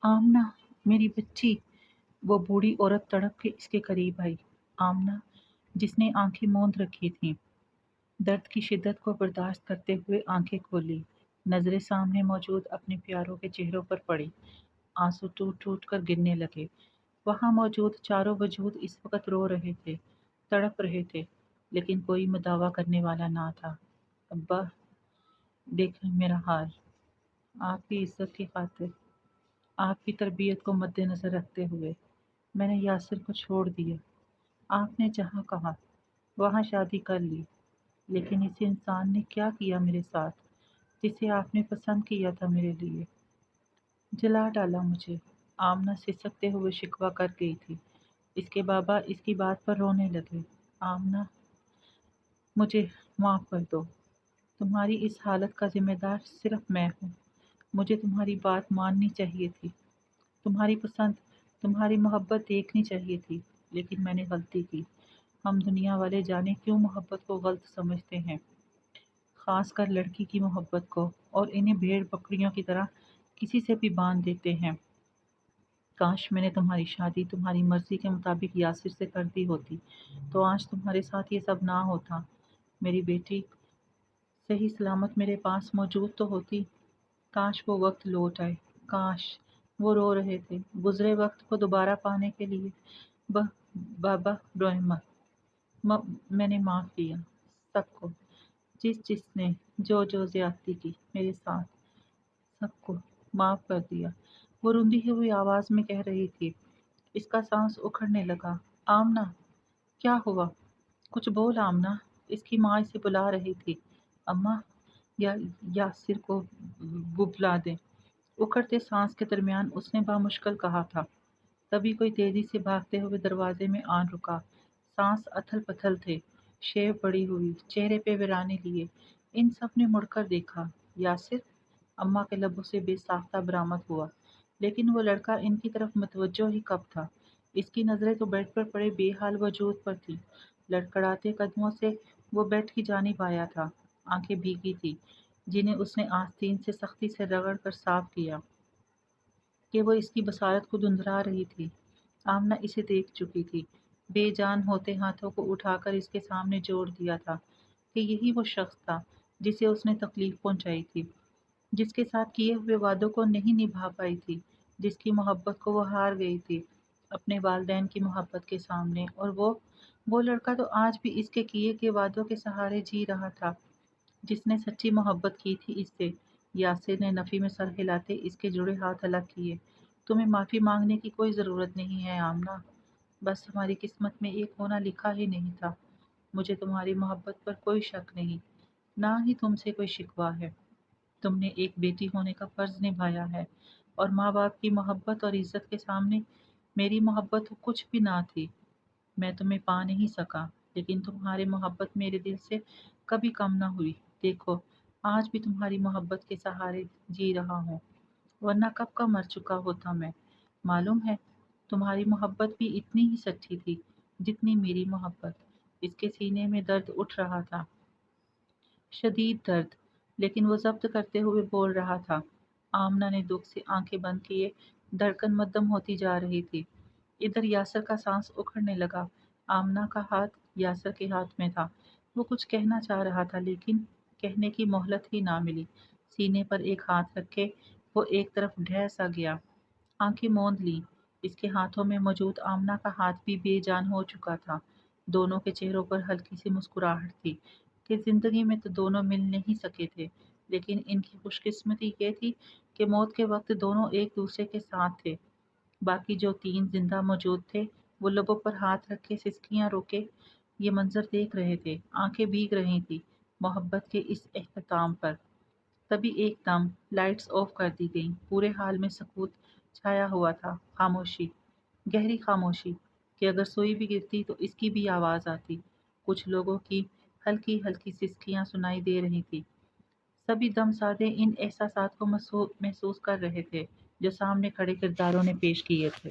آمنہ، میری بچی! وہ بوڑھی عورت تڑپ کے اس کے قریب آئی۔ آمنہ، جس نے آنکھیں موند رکھی تھیں، درد کی شدت کو برداشت کرتے ہوئے آنکھیں کھولی، نظریں سامنے موجود اپنے پیاروں کے چہروں پر پڑی۔ آنسو ٹوٹ ٹوٹ کر گرنے لگے۔ وہاں موجود چاروں وجود اس وقت رو رہے تھے، تڑپ رہے تھے، لیکن کوئی مداوع کرنے والا نہ تھا۔ ابا، دیکھ میرا حال۔ آپ کی عزت کی خاطر، آپ کی تربیت کو مد نظر رکھتے ہوئے میں نے یاسر کو چھوڑ دیا۔ آپ نے جہاں کہا وہاں شادی کر لی، لیکن اس انسان نے کیا کیا میرے ساتھ جسے آپ نے پسند کیا تھا میرے لیے؟ جلا ڈالا مجھے۔ آمنہ سسکتے ہوئے شکوہ کر گئی تھی۔ اس کے بابا اس کی بات پر رونے لگے۔ آمنہ، مجھے معاف کر دو۔ تمہاری اس حالت کا ذمہ دار صرف میں ہوں۔ مجھے تمہاری بات ماننی چاہیے تھی، تمہاری پسند، تمہاری محبت دیکھنی چاہیے تھی، لیکن میں نے غلطی کی۔ ہم دنیا والے جانے کیوں محبت کو غلط سمجھتے ہیں، خاص کر لڑکی کی محبت کو، اور انہیں بھیڑ بکریوں کی طرح کسی سے بھی باندھ دیتے ہیں۔ کاش میں نے تمہاری شادی تمہاری مرضی کے مطابق یاسر سے کر دی ہوتی، تو آج تمہارے ساتھ یہ سب نہ ہوتا۔ میری بیٹی صحیح سلامت میرے پاس موجود تو ہوتی۔ کاش وہ وقت لوٹ آئے، کاش۔ وہ رو رہے تھے گزرے وقت کو دوبارہ پانے کے لیے۔ بابا روئے مت۔ میں نے معاف کیا سب کو، جس نے جو زیادتی کی میرے ساتھ، سب کو معاف کر دیا۔ وہ روندی ہوئی آواز میں کہہ رہی تھی۔ اس کا سانس اکھڑنے لگا۔ آمنہ، کیا ہوا؟ کچھ بول آمنہ۔ اس کی ماں اسے بلا رہی تھی۔ اماں، یا یاسر کو بلا دیں۔ اکھڑتے سانس کے درمیان اس نے بامشکل کہا تھا۔ تبھی کوئی تیزی سے بھاگتے ہوئے دروازے میں آن رکا۔ سانس اتھل پتھل تھے، شیو پڑی ہوئی، چہرے پہ ویرانے لیے۔ ان سب نے مڑ کر دیکھا۔ یاسر؟ اماں کے لبوں سے بے ساختہ برآمد ہوا، لیکن وہ لڑکا ان کی طرف متوجہ ہی کب تھا؟ اس کی نظریں تو بیڈ پر پڑے بے حال وجود پر تھیں۔ لڑکڑاتے قدموں سے وہ بیڈ کی جانب آیا تھا۔ آنکھیں بھیگی تھی، جنہیں اس نے آستین سے سختی سے رگڑ کر صاف کیا کہ وہ اس کی بصارت کو دھندلا رہی تھی۔ آمنہ اسے دیکھ چکی تھی۔ بے جان ہوتے ہاتھوں کو اٹھا کر اس کے سامنے جوڑ دیا تھا کہ یہی وہ شخص تھا جسے اس نے تکلیف پہنچائی تھی، جس کے ساتھ کیے ہوئے وعدوں کو نہیں نبھا پائی تھی، جس کی محبت کو وہ ہار گئی تھی اپنے والدین کی محبت کے سامنے۔ اور وہ لڑکا تو آج بھی اس کے کیے کے وعدوں کے سہارے جی رہا تھا، جس نے سچی محبت کی تھی اس سے۔ یاسر نے نفی میں سر ہلاتے اس کے جڑے ہاتھ الگ کیے۔ تمہیں معافی مانگنے کی کوئی ضرورت نہیں ہے آمنہ، بس ہماری قسمت میں ایک ہونا لکھا ہی نہیں تھا۔ مجھے تمہاری محبت پر کوئی شک نہیں، نہ ہی تم سے کوئی شکوہ ہے۔ تم نے ایک بیٹی ہونے کا فرض نبھایا ہے، اور ماں باپ کی محبت اور عزت کے سامنے میری محبت کچھ بھی نہ تھی۔ میں تمہیں پا نہیں سکا، لیکن تمہاری محبت میرے دل سے کبھی کم نہ ہوئی۔ دیکھو، آج بھی تمہاری محبت کے سہارے جی رہا ہوں، ورنہ کب کا مر چکا ہوتا میں۔ معلوم ہے تمہاری محبت بھی اتنی ہی سچی تھی جتنی میری محبت۔ اس کے سینے میں درد اٹھ رہا تھا، شدید درد، لیکن وہ ضبط کرتے ہوئے بول رہا تھا۔ آمنہ نے دکھ سے آنکھیں بند کیے، دھڑکن مدھم ہوتی جا رہی تھی۔ ادھر یاسر کا سانس اکھڑنے لگا۔ آمنہ کا ہاتھ یاسر کے ہاتھ میں تھا۔ وہ کچھ کہنا چاہ رہا تھا، لیکن کہنے کی مہلت ہی نہ ملی۔ سینے پر ایک ہاتھ رکھے وہ ایک طرف ڈھہ سا گیا، آنکھیں موند لیں۔ اس کے ہاتھوں میں موجود آمنہ کا ہاتھ بھی بے جان ہو چکا تھا۔ دونوں کے چہروں پر ہلکی سی مسکراہٹ تھی کہ زندگی میں تو دونوں مل نہیں سکے تھے، لیکن ان کی خوش قسمتی یہ تھی کہ موت کے وقت دونوں ایک دوسرے کے ساتھ تھے۔ باقی جو تین زندہ موجود تھے وہ لبوں پر ہاتھ رکھے سسکیاں روکے یہ منظر دیکھ رہے تھے، آنکھیں بھیگ رہی تھیں محبت کے اس اختتام پر۔ تبھی ایک دم لائٹس آف کر دی گئیں۔ پورے حال میں سکوت چھایا ہوا تھا، خاموشی، گہری خاموشی کہ اگر سوئی بھی گرتی تو اس کی بھی آواز آتی۔ کچھ لوگوں کی ہلکی ہلکی سسکیاں سنائی دے رہی تھی۔ سبھی دم سادے ان احساسات کو محسوس کر رہے تھے جو سامنے کھڑے کرداروں نے پیش کیے تھے۔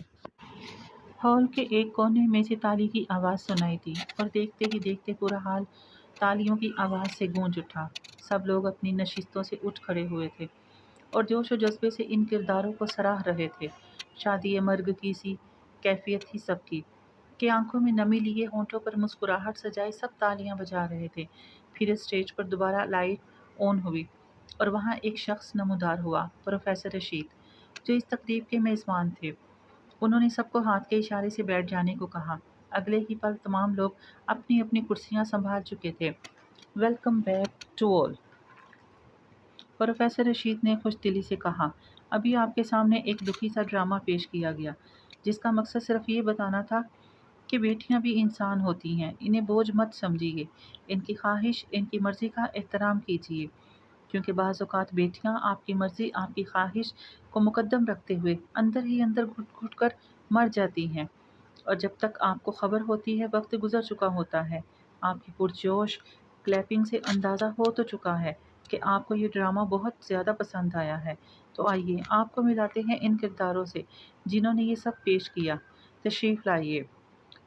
ہال کے ایک کونے میں سے تالی کی آواز سنائی دی، اور دیکھتے ہی دیکھتے پورا ہال تالیوں کی آواز سے گونج اٹھا۔ سب لوگ اپنی نشستوں سے اٹھ کھڑے ہوئے تھے۔ اور جوش و جذبے سے ان کرداروں کو سراہ رہے تھے۔ شادی مرگ کی سی کیفیت تھی سب کی کہ آنکھوں میں نمی لیے ہونٹوں پر مسکراہٹ سجائے سب تالیاں بجا رہے تھے۔ پھر اسٹیج پر دوبارہ لائٹ آن ہوئی اور وہاں ایک شخص نمودار ہوا، پروفیسر رشید، جو اس تقریب کے میزبان تھے۔ انہوں نے سب کو ہاتھ کے اشارے سے بیٹھ جانے کو کہا۔ اگلے ہی پل تمام لوگ اپنی اپنی کرسیاں سنبھال چکے تھے۔ Welcome back to all, professor Rasheed نے خوش دلی سے کہا۔ ابھی آپ کے سامنے ایک دکھی سا ڈرامہ پیش کیا گیا جس کا مقصد صرف یہ بتانا تھا کہ بیٹیاں بھی انسان ہوتی ہیں، انہیں بوجھ مت سمجھیے، ان کی خواہش، ان کی مرضی کا احترام کیجیے، کیونکہ بعض اوقات بیٹیاں آپ کی مرضی، آپ کی خواہش کو مقدم رکھتے ہوئے اندر ہی اندر گھٹ گھٹ کر مر جاتی ہیں، اور جب تک آپ کو خبر ہوتی ہے وقت گزر چکا ہوتا ہے۔ آپ کی پرجوش کلیپنگ سے اندازہ ہو تو چکا ہے کہ آپ کو یہ ڈرامہ بہت زیادہ پسند آیا ہے، تو آئیے آپ کو ملاتے ہیں ان کرداروں سے جنہوں نے یہ سب پیش کیا۔ تشریف لائیے۔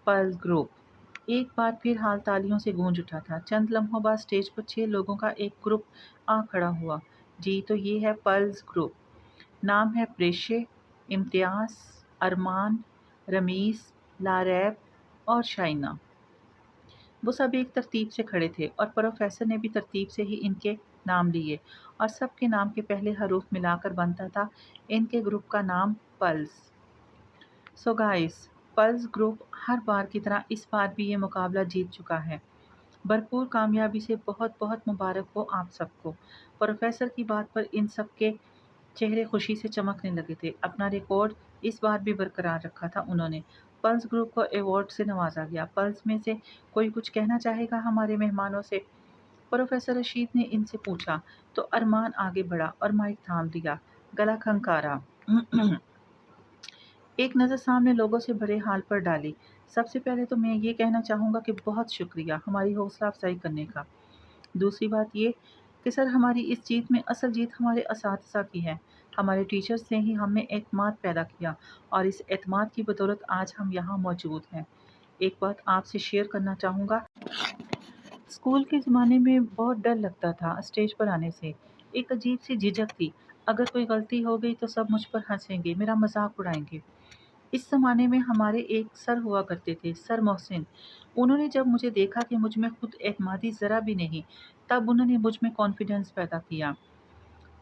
Pearls group. ایک بار پھر حال تالیوں سے گونج اٹھا تھا۔ چند لمحوں بعد اسٹیج پر 6 لوگوں کا ایک گروپ آ کھڑا ہوا۔ جی تو یہ ہے پرلز گروپ۔ نام ہے پریشے، امتیاز، ارمان، رمیز، لاریب اور شائنا۔ وہ سب ایک ترتیب سے کھڑے تھے اور پروفیسر نے بھی ترتیب سے ہی ان کے نام لیے اور سب کے نام کے پہلے حروف ملا کر بنتا تھا ان کے گروپ کا نام please. So guys, please group ہر بار کی طرح اس بار بھی یہ مقابلہ جیت چکا ہے۔ بھرپور کامیابی سے بہت بہت مبارک ہو آپ سب کو۔ پروفیسر کی بات پر ان سب کے چہرے خوشی سے چمکنے لگے تھے۔ اپنا ریکارڈ اس بار بھی برقرار رکھا تھا انہوں نے۔ پلز گروپ کو ایوارڈ سے نوازا گیا۔ پلز میں سے کوئی کچھ کہنا چاہے گا ہمارے مہمانوں سے؟ پروفیسر رشید نے ان سے پوچھا تو ارمان آگے بڑھا اور مائک تھام دیا، گلا کھنکارا۔ ایک نظر سامنے لوگوں سے بھرے حال پر ڈالی۔ سب سے پہلے تو میں یہ کہنا چاہوں گا کہ بہت شکریہ ہماری حوصلہ افزائی کرنے کا۔ دوسری بات یہ کہ سر ہماری اس جیت میں اصل جیت ہمارے اساتذہ کی ہے۔ ہمارے ٹیچرز نے ہی ہم میں اعتماد پیدا کیا اور اس اعتماد کی بدولت آج ہم یہاں موجود ہیں۔ ایک بات آپ سے شیئر کرنا چاہوں گا۔ اسکول کے زمانے میں بہت ڈر لگتا تھا اسٹیج پر آنے سے، ایک عجیب سی جھجک تھی۔ اگر کوئی غلطی ہو گئی تو سب مجھ پر ہنسیں گے، میرا مذاق اڑائیں گے۔ اس زمانے میں ہمارے ایک سر ہوا کرتے تھے، سر محسن۔ انہوں نے جب مجھے دیکھا کہ مجھ میں خود اعتمادی ذرا بھی نہیں، تب انہوں نے مجھ میں کانفیڈنس پیدا کیا۔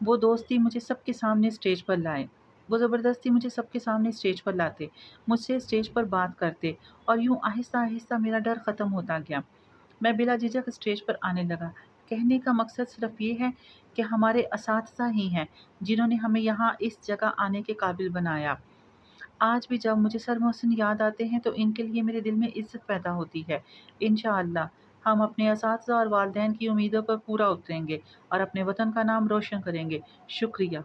وہ دوستی مجھے سب کے سامنے اسٹیج پر لائے، وہ زبردستی مجھے سب کے سامنے اسٹیج پر لاتے، مجھ سے اسٹیج پر بات کرتے، اور یوں آہستہ آہستہ میرا ڈر ختم ہوتا گیا۔ میں بلا جھجک اسٹیج پر آنے لگا۔ کہنے کا مقصد صرف یہ ہے کہ ہمارے اساتذہ ہی ہیں جنہوں نے ہمیں یہاں اس جگہ آنے کے قابل بنایا۔ آج بھی جب مجھے سر محسن یاد آتے ہیں تو ان کے لیے میرے دل میں عزت پیدا ہوتی ہے۔ انشاءاللہ ہم اپنے اساتذہ اور والدین کی امیدوں پر پورا اتریں گے اور اپنے وطن کا نام روشن کریں گے۔ شکریہ۔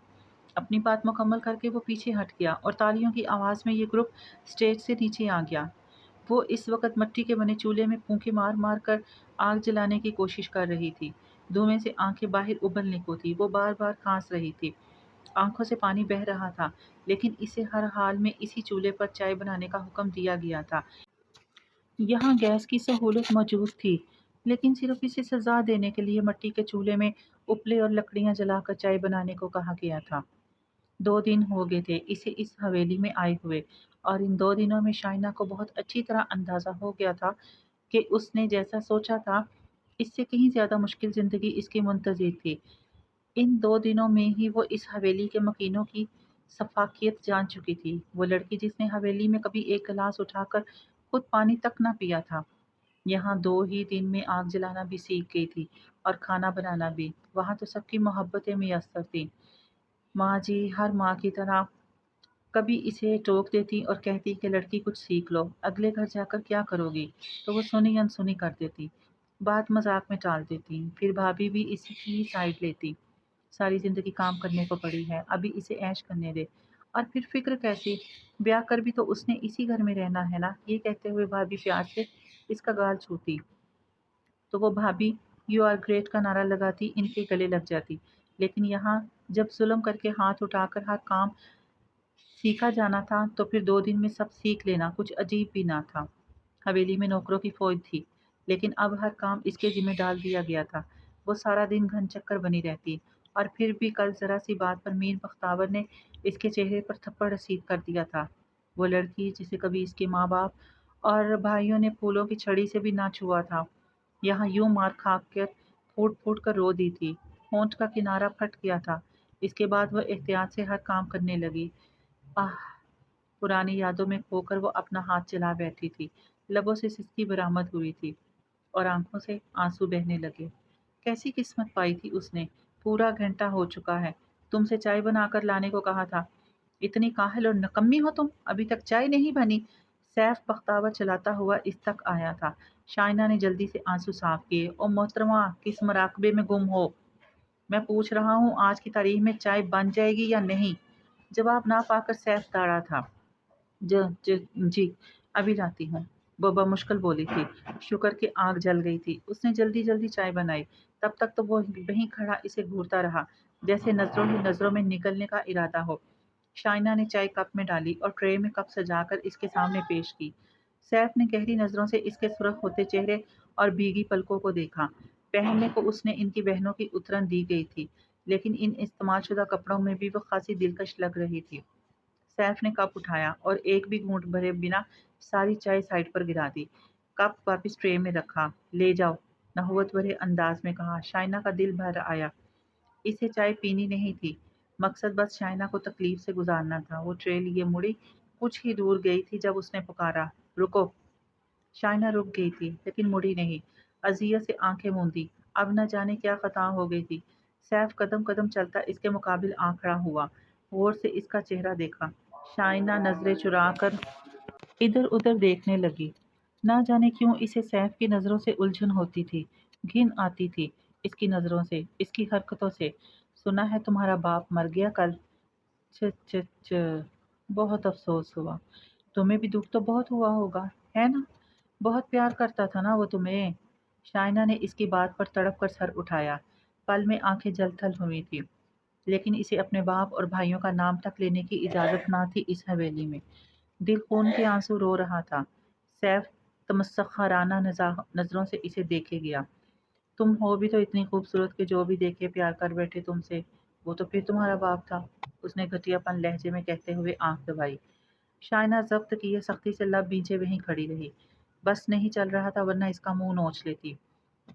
اپنی بات مکمل کر کے وہ پیچھے ہٹ گیا اور تالیوں کی آواز میں یہ گروپ اسٹیج سے نیچے آ گیا۔ وہ اس وقت مٹی کے بنے چولہے میں پھونکے مار مار کر آگ جلانے کی کوشش کر رہی تھی۔ دھوئیں سے آنکھیں باہر ابلنے کو تھی۔ وہ بار بار کھانس رہی تھی، آنکھوں سے پانی بہہ رہا تھا، لیکن اسے ہر حال میں اسی چولہے پر چائے بنانے کا حکم دیا گیا تھا۔ یہاں گیس کی سہولت موجود تھی، لیکن صرف اسے سزا دینے کے لیے مٹی کے چولہے میں اپلے اور لکڑیاں جلا کر چائے بنانے کو کہا گیا تھا۔ 2 دن ہو گئے تھے اسے اس حویلی میں آئے ہوئے، اور ان 2 دنوں میں شائنا کو بہت اچھی طرح اندازہ ہو گیا تھا کہ اس نے جیسا سوچا تھا اس سے کہیں زیادہ مشکل زندگی اس کی منتظر تھی۔ ان 2 دنوں میں ہی وہ اس حویلی کے مکینوں کی سفاکیت جان چکی تھی۔ وہ لڑکی جس نے حویلی میں کبھی ایک گلاس اٹھا کر خود پانی تک نہ پیا تھا، یہاں 2 ہی دن میں آگ جلانا بھی سیکھ گئی تھی اور کھانا بنانا بھی۔ وہاں تو سب کی محبتیں میسر تھیں۔ ماں جی ہر ماں کی طرح کبھی اسے ٹوک دیتی اور کہتی کہ لڑکی کچھ سیکھ لو، اگلے گھر جا کر کیا کرو گی، تو وہ سنی انسنی کر دیتی، بات مذاق میں ٹال دیتی۔ پھر بھابھی بھی اسی کی سائڈ لیتی، ساری زندگی کام کرنے کو پڑی ہے، ابھی اسے عیش کرنے دے، اور پھر فکر کیسی، بیاہ کر بھی تو اس نے اسی گھر میں رہنا ہے نا۔ یہ کہتے ہوئے بھابھی پیار سے اس کا گال چھوتی تو وہ بھابھی یو آر گریٹ کا نعرہ لگاتی ان کے گلے لگ جاتی۔ لیکن یہاں جب ظلم کر کے ہاتھ اٹھا کر ہر کام سیکھا جانا تھا تو پھر 2 دن میں سب سیکھ لینا کچھ عجیب بھی نہ تھا۔ حویلی میں نوکروں کی فوج تھی، لیکن اب ہر کام اس کے ذمہ ڈال دیا گیا تھا۔ وہ سارا دن گھن چکر بنی رہتی اور پھر بھی کل ذرا سی بات پر میر بختاور نے اس کے چہرے پر تھپڑ رسید کر دیا تھا۔ وہ لڑکی جسے کبھی اس کے ماں باپ اور بھائیوں نے پھولوں کی چھڑی سے بھی نہ چھوا تھا، یہاں یوں مار کھا کر پھوٹ پھوٹ کر رو دی تھی۔ ہونٹ کا کنارہ پھٹ گیا تھا۔ اس کے بعد وہ احتیاط سے ہر کام کرنے لگی۔ آہ! پرانی یادوں میں کھو کر وہ اپنا ہاتھ چلا بیٹھی تھی۔ لبوں سے سسکی برآمد ہوئی تھی اور آنکھوں سے آنسو بہنے لگے۔ کیسی قسمت پائی تھی اس نے؟ پورا گھنٹہ ہو چکا ہے، تم سے چائے بنا کر لانے کو کہا تھا۔ اتنی کاہل اور نکمی ہو تم، ابھی تک چائے نہیں بنی؟ سیف بختاور چلاتا ہوا اس تک آیا تھا۔ شائنہ نے جلدی سے آنسو صاف کیے۔ او محترمہ، کس مراقبے میں گم ہو؟ میں پوچھ رہا ہوں آج کی تاریخ میں چائے بن جائے گی یا نہیں؟ جواب نہ پا کر سیف دوڑا تھا۔ جی ابھی لاتی ہوں، وہ بمشکل بولی تھی۔ شکر کہ آگ جل گئی تھی۔ اس نے جلدی جلدی چائے بنائی۔ تب تک تو وہ وہیں کھڑا اسے گھورتا رہا جیسے نظروں ہی نظروں میں نگلنے کا ارادہ ہو۔ شائنہ نے چائے کپ میں ڈالی اور ٹرے میں کپ سجا کر اس کے سامنے پیش کی۔ سیف نے گہری نظروں سے اس کے سرخ ہوتے چہرے اور بھیگی پلکوں کو دیکھا۔ پہننے کو اس نے ان کی بہنوں کی اترن دی گئی تھی، لیکن ان استعمال شدہ کپڑوں میں بھی وہ خاصی دلکش لگ رہی تھی۔ سیف نے کپ اٹھایا اور ایک بھی گھونٹ بھرے بنا ساری چائے سائڈ پر گرا دی۔ کپ واپس ٹرے میں رکھا۔ لے جاؤ، نحوت بھرے انداز میں کہا۔ شائنہ کا دل بھر آیا۔ اسے چائے پینی نہیں تھی، مقصد بس شائنہ کو تکلیف سے گزارنا تھا۔ وہ ٹرے لیے مڑی، کچھ ہی دور گئی تھی جب اس نے پکارا، رکو! شائنہ رک گئی تھی لیکن مڑی نہیں، اذیت سے آنکھیں موندی۔ اب نہ جانے کیا خطا ہو گئی تھی۔ سیف قدم قدم چلتا اس کے مقابل آ کھڑا ہوا، غور سے اس کا چہرہ دیکھا۔ شائنہ نظریں چرا کر ادھر ادھر دیکھنے لگی۔ نہ جانے کیوں اسے سیف کی نظروں سے الجھن ہوتی تھی، گھن آتی تھی اس کی نظروں سے، اس کی حرکتوں سے۔ سنا ہے تمہارا باپ مر گیا کل؟ چ چ چ بہت افسوس ہوا۔ تمہیں بھی دکھ تو بہت ہوا ہوگا، ہے نا؟ بہت پیار کرتا تھا نا وہ تمہیں؟ شائنہ نے اس کی بات پر تڑپ کر سر اٹھایا۔ پل میں آنکھیں جل تھل ہوئی تھی، لیکن اسے اپنے باپ اور بھائیوں کا نام تک لینے کی اجازت نہ تھی اس حویلی میں۔ دل خون کے آنسو رو رہا تھا۔ سیف تمسخرانہ نظروں سے اسے دیکھے گیا۔ تم ہو بھی تو اتنی خوبصورت کہ جو بھی دیکھے پیار کر بیٹھے تم سے۔ وہ تو پھر تمہارا باپ تھا، اس نے گھٹیا پن لہجے میں کہتے ہوئے آنکھ دبائی۔ شائنہ ضبط کیے سختی سے لب بھینچے وہیں کھڑی رہی۔ بس نہیں چل رہا تھا ورنہ اس کا منہ نوچ لیتی۔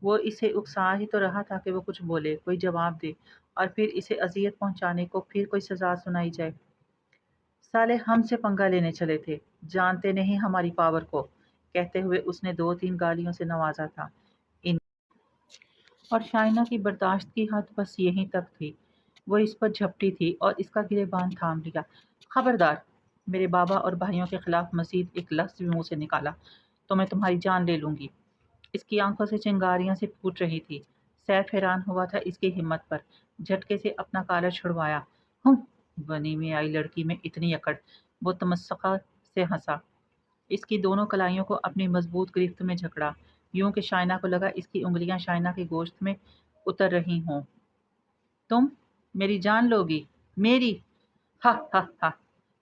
وہ اسے اکسا ہی تو رہا تھا کہ وہ کچھ بولے، کوئی جواب دے، اور پھر اسے اذیت پہنچانے کو پھر کوئی سزا سنائی جائے۔ سالے ہم سے پنگا لینے چلے تھے، جانتے نہیں ہماری پاور کو، کہتے ہوئے اس نے دو تین گالیوں سے نوازا تھا۔ ان اور شائنہ کی برداشت کی حد بس یہیں تک تھی۔ وہ اس پر جھپٹی تھی اور اس کا گریبان تھام لیا۔ خبردار! میرے بابا اور بھائیوں کے خلاف مزید ایک لفظ بھی منہ سے نکالا تو میں تمہاری جان لے لوں گی۔ اس کی آنکھوں سے چنگاریاں سے پھوٹ رہی تھی۔ سیف حیران ہوا تھا اس کی ہمت پر، جھٹکے سے اپنا کالر چھڑوایا۔ ہوں! بنی میں آئی لڑکی میں اتنی اکڑ! وہ تمسخر سے ہنسا۔ اس کی دونوں کلائیوں کو اپنی مضبوط گرفت میں جھکڑا، یوں کہ شائنہ کو لگا اس کی انگلیاں شائنہ کے گوشت میں اتر رہی ہوں۔ تم میری جان لوگی؟ میری؟ ہا ہا ہا!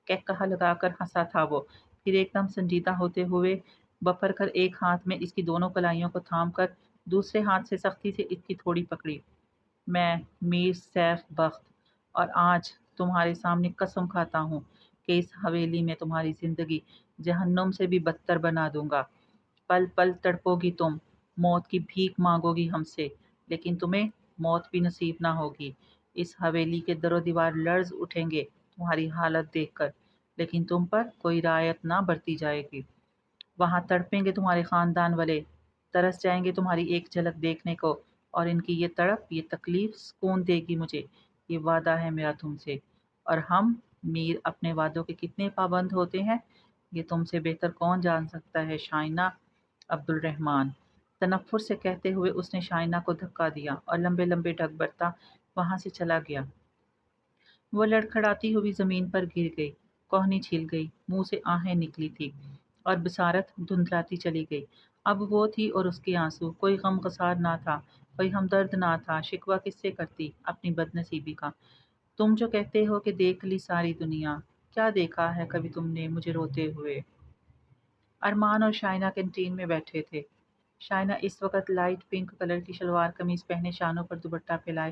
قہقہا لگا کر ہنسا تھا وہ، پھر ایک دم سنجیدہ ہوتے ہوئے بپھر کر ایک ہاتھ میں اس کی دونوں کلائیوں کو تھام کر دوسرے ہاتھ سے سختی سے اس کی تھوڑی پکڑی۔ میں میر سیف بخت، اور آج تمہارے سامنے قسم کھاتا ہوں کہ اس حویلی میں تمہاری زندگی جہنم سے بھی بدتر بنا دوں گا۔ پل پل تڑپو گی تم، موت کی بھیک مانگو گی ہم سے، لیکن تمہیں موت بھی نصیب نہ ہوگی۔ اس حویلی کے در و دیوار لرز اٹھیں گے تمہاری حالت دیکھ کر، لیکن تم پر کوئی رعایت نہ برتی جائے گی۔ وہاں تڑپیں گے تمہارے خاندان والے، ترس جائیں گے تمہاری ایک جھلک دیکھنے کو، اور ان کی یہ تڑپ، یہ تکلیف سکون دے گی مجھے، یہ وعدہ ہے میرا تم سے۔ اور ہم میر اپنے وعدوں کے کتنے پابند ہوتے ہیں، یہ تم سے بہتر کون جان سکتا ہے شائنہ عبد الرحمن۔ تنفر سے کہتے ہوئے اس نے شائنہ کو دھکا دیا اور لمبے لمبے ڈگ برتا وہاں سے چلا گیا۔ وہ لڑکھڑاتی ہوئی زمین پر گر گئی، کوہنی چھل گئی، منہ سے آہیں نکلی تھی اور بصارت دھندلاتی چلی گئی۔ اب وہ تھی اور اس کے آنسو، کوئی غم گسار نہ تھا، کوئی ہمدرد نہ تھا۔ شکوہ کس سے کرتی اپنی بد نصیبی کا؟ تم جو کہتے ہو کہ دیکھ لی ساری دنیا، کیا دیکھا ہے کبھی تم نے مجھے روتے ہوئے؟ ارمان اور شائنہ کینٹین میں بیٹھے تھے۔ شائنہ اس وقت لائٹ پنک کلر کی شلوار قمیض پہنے، شانوں پر دوپٹہ پھیلائے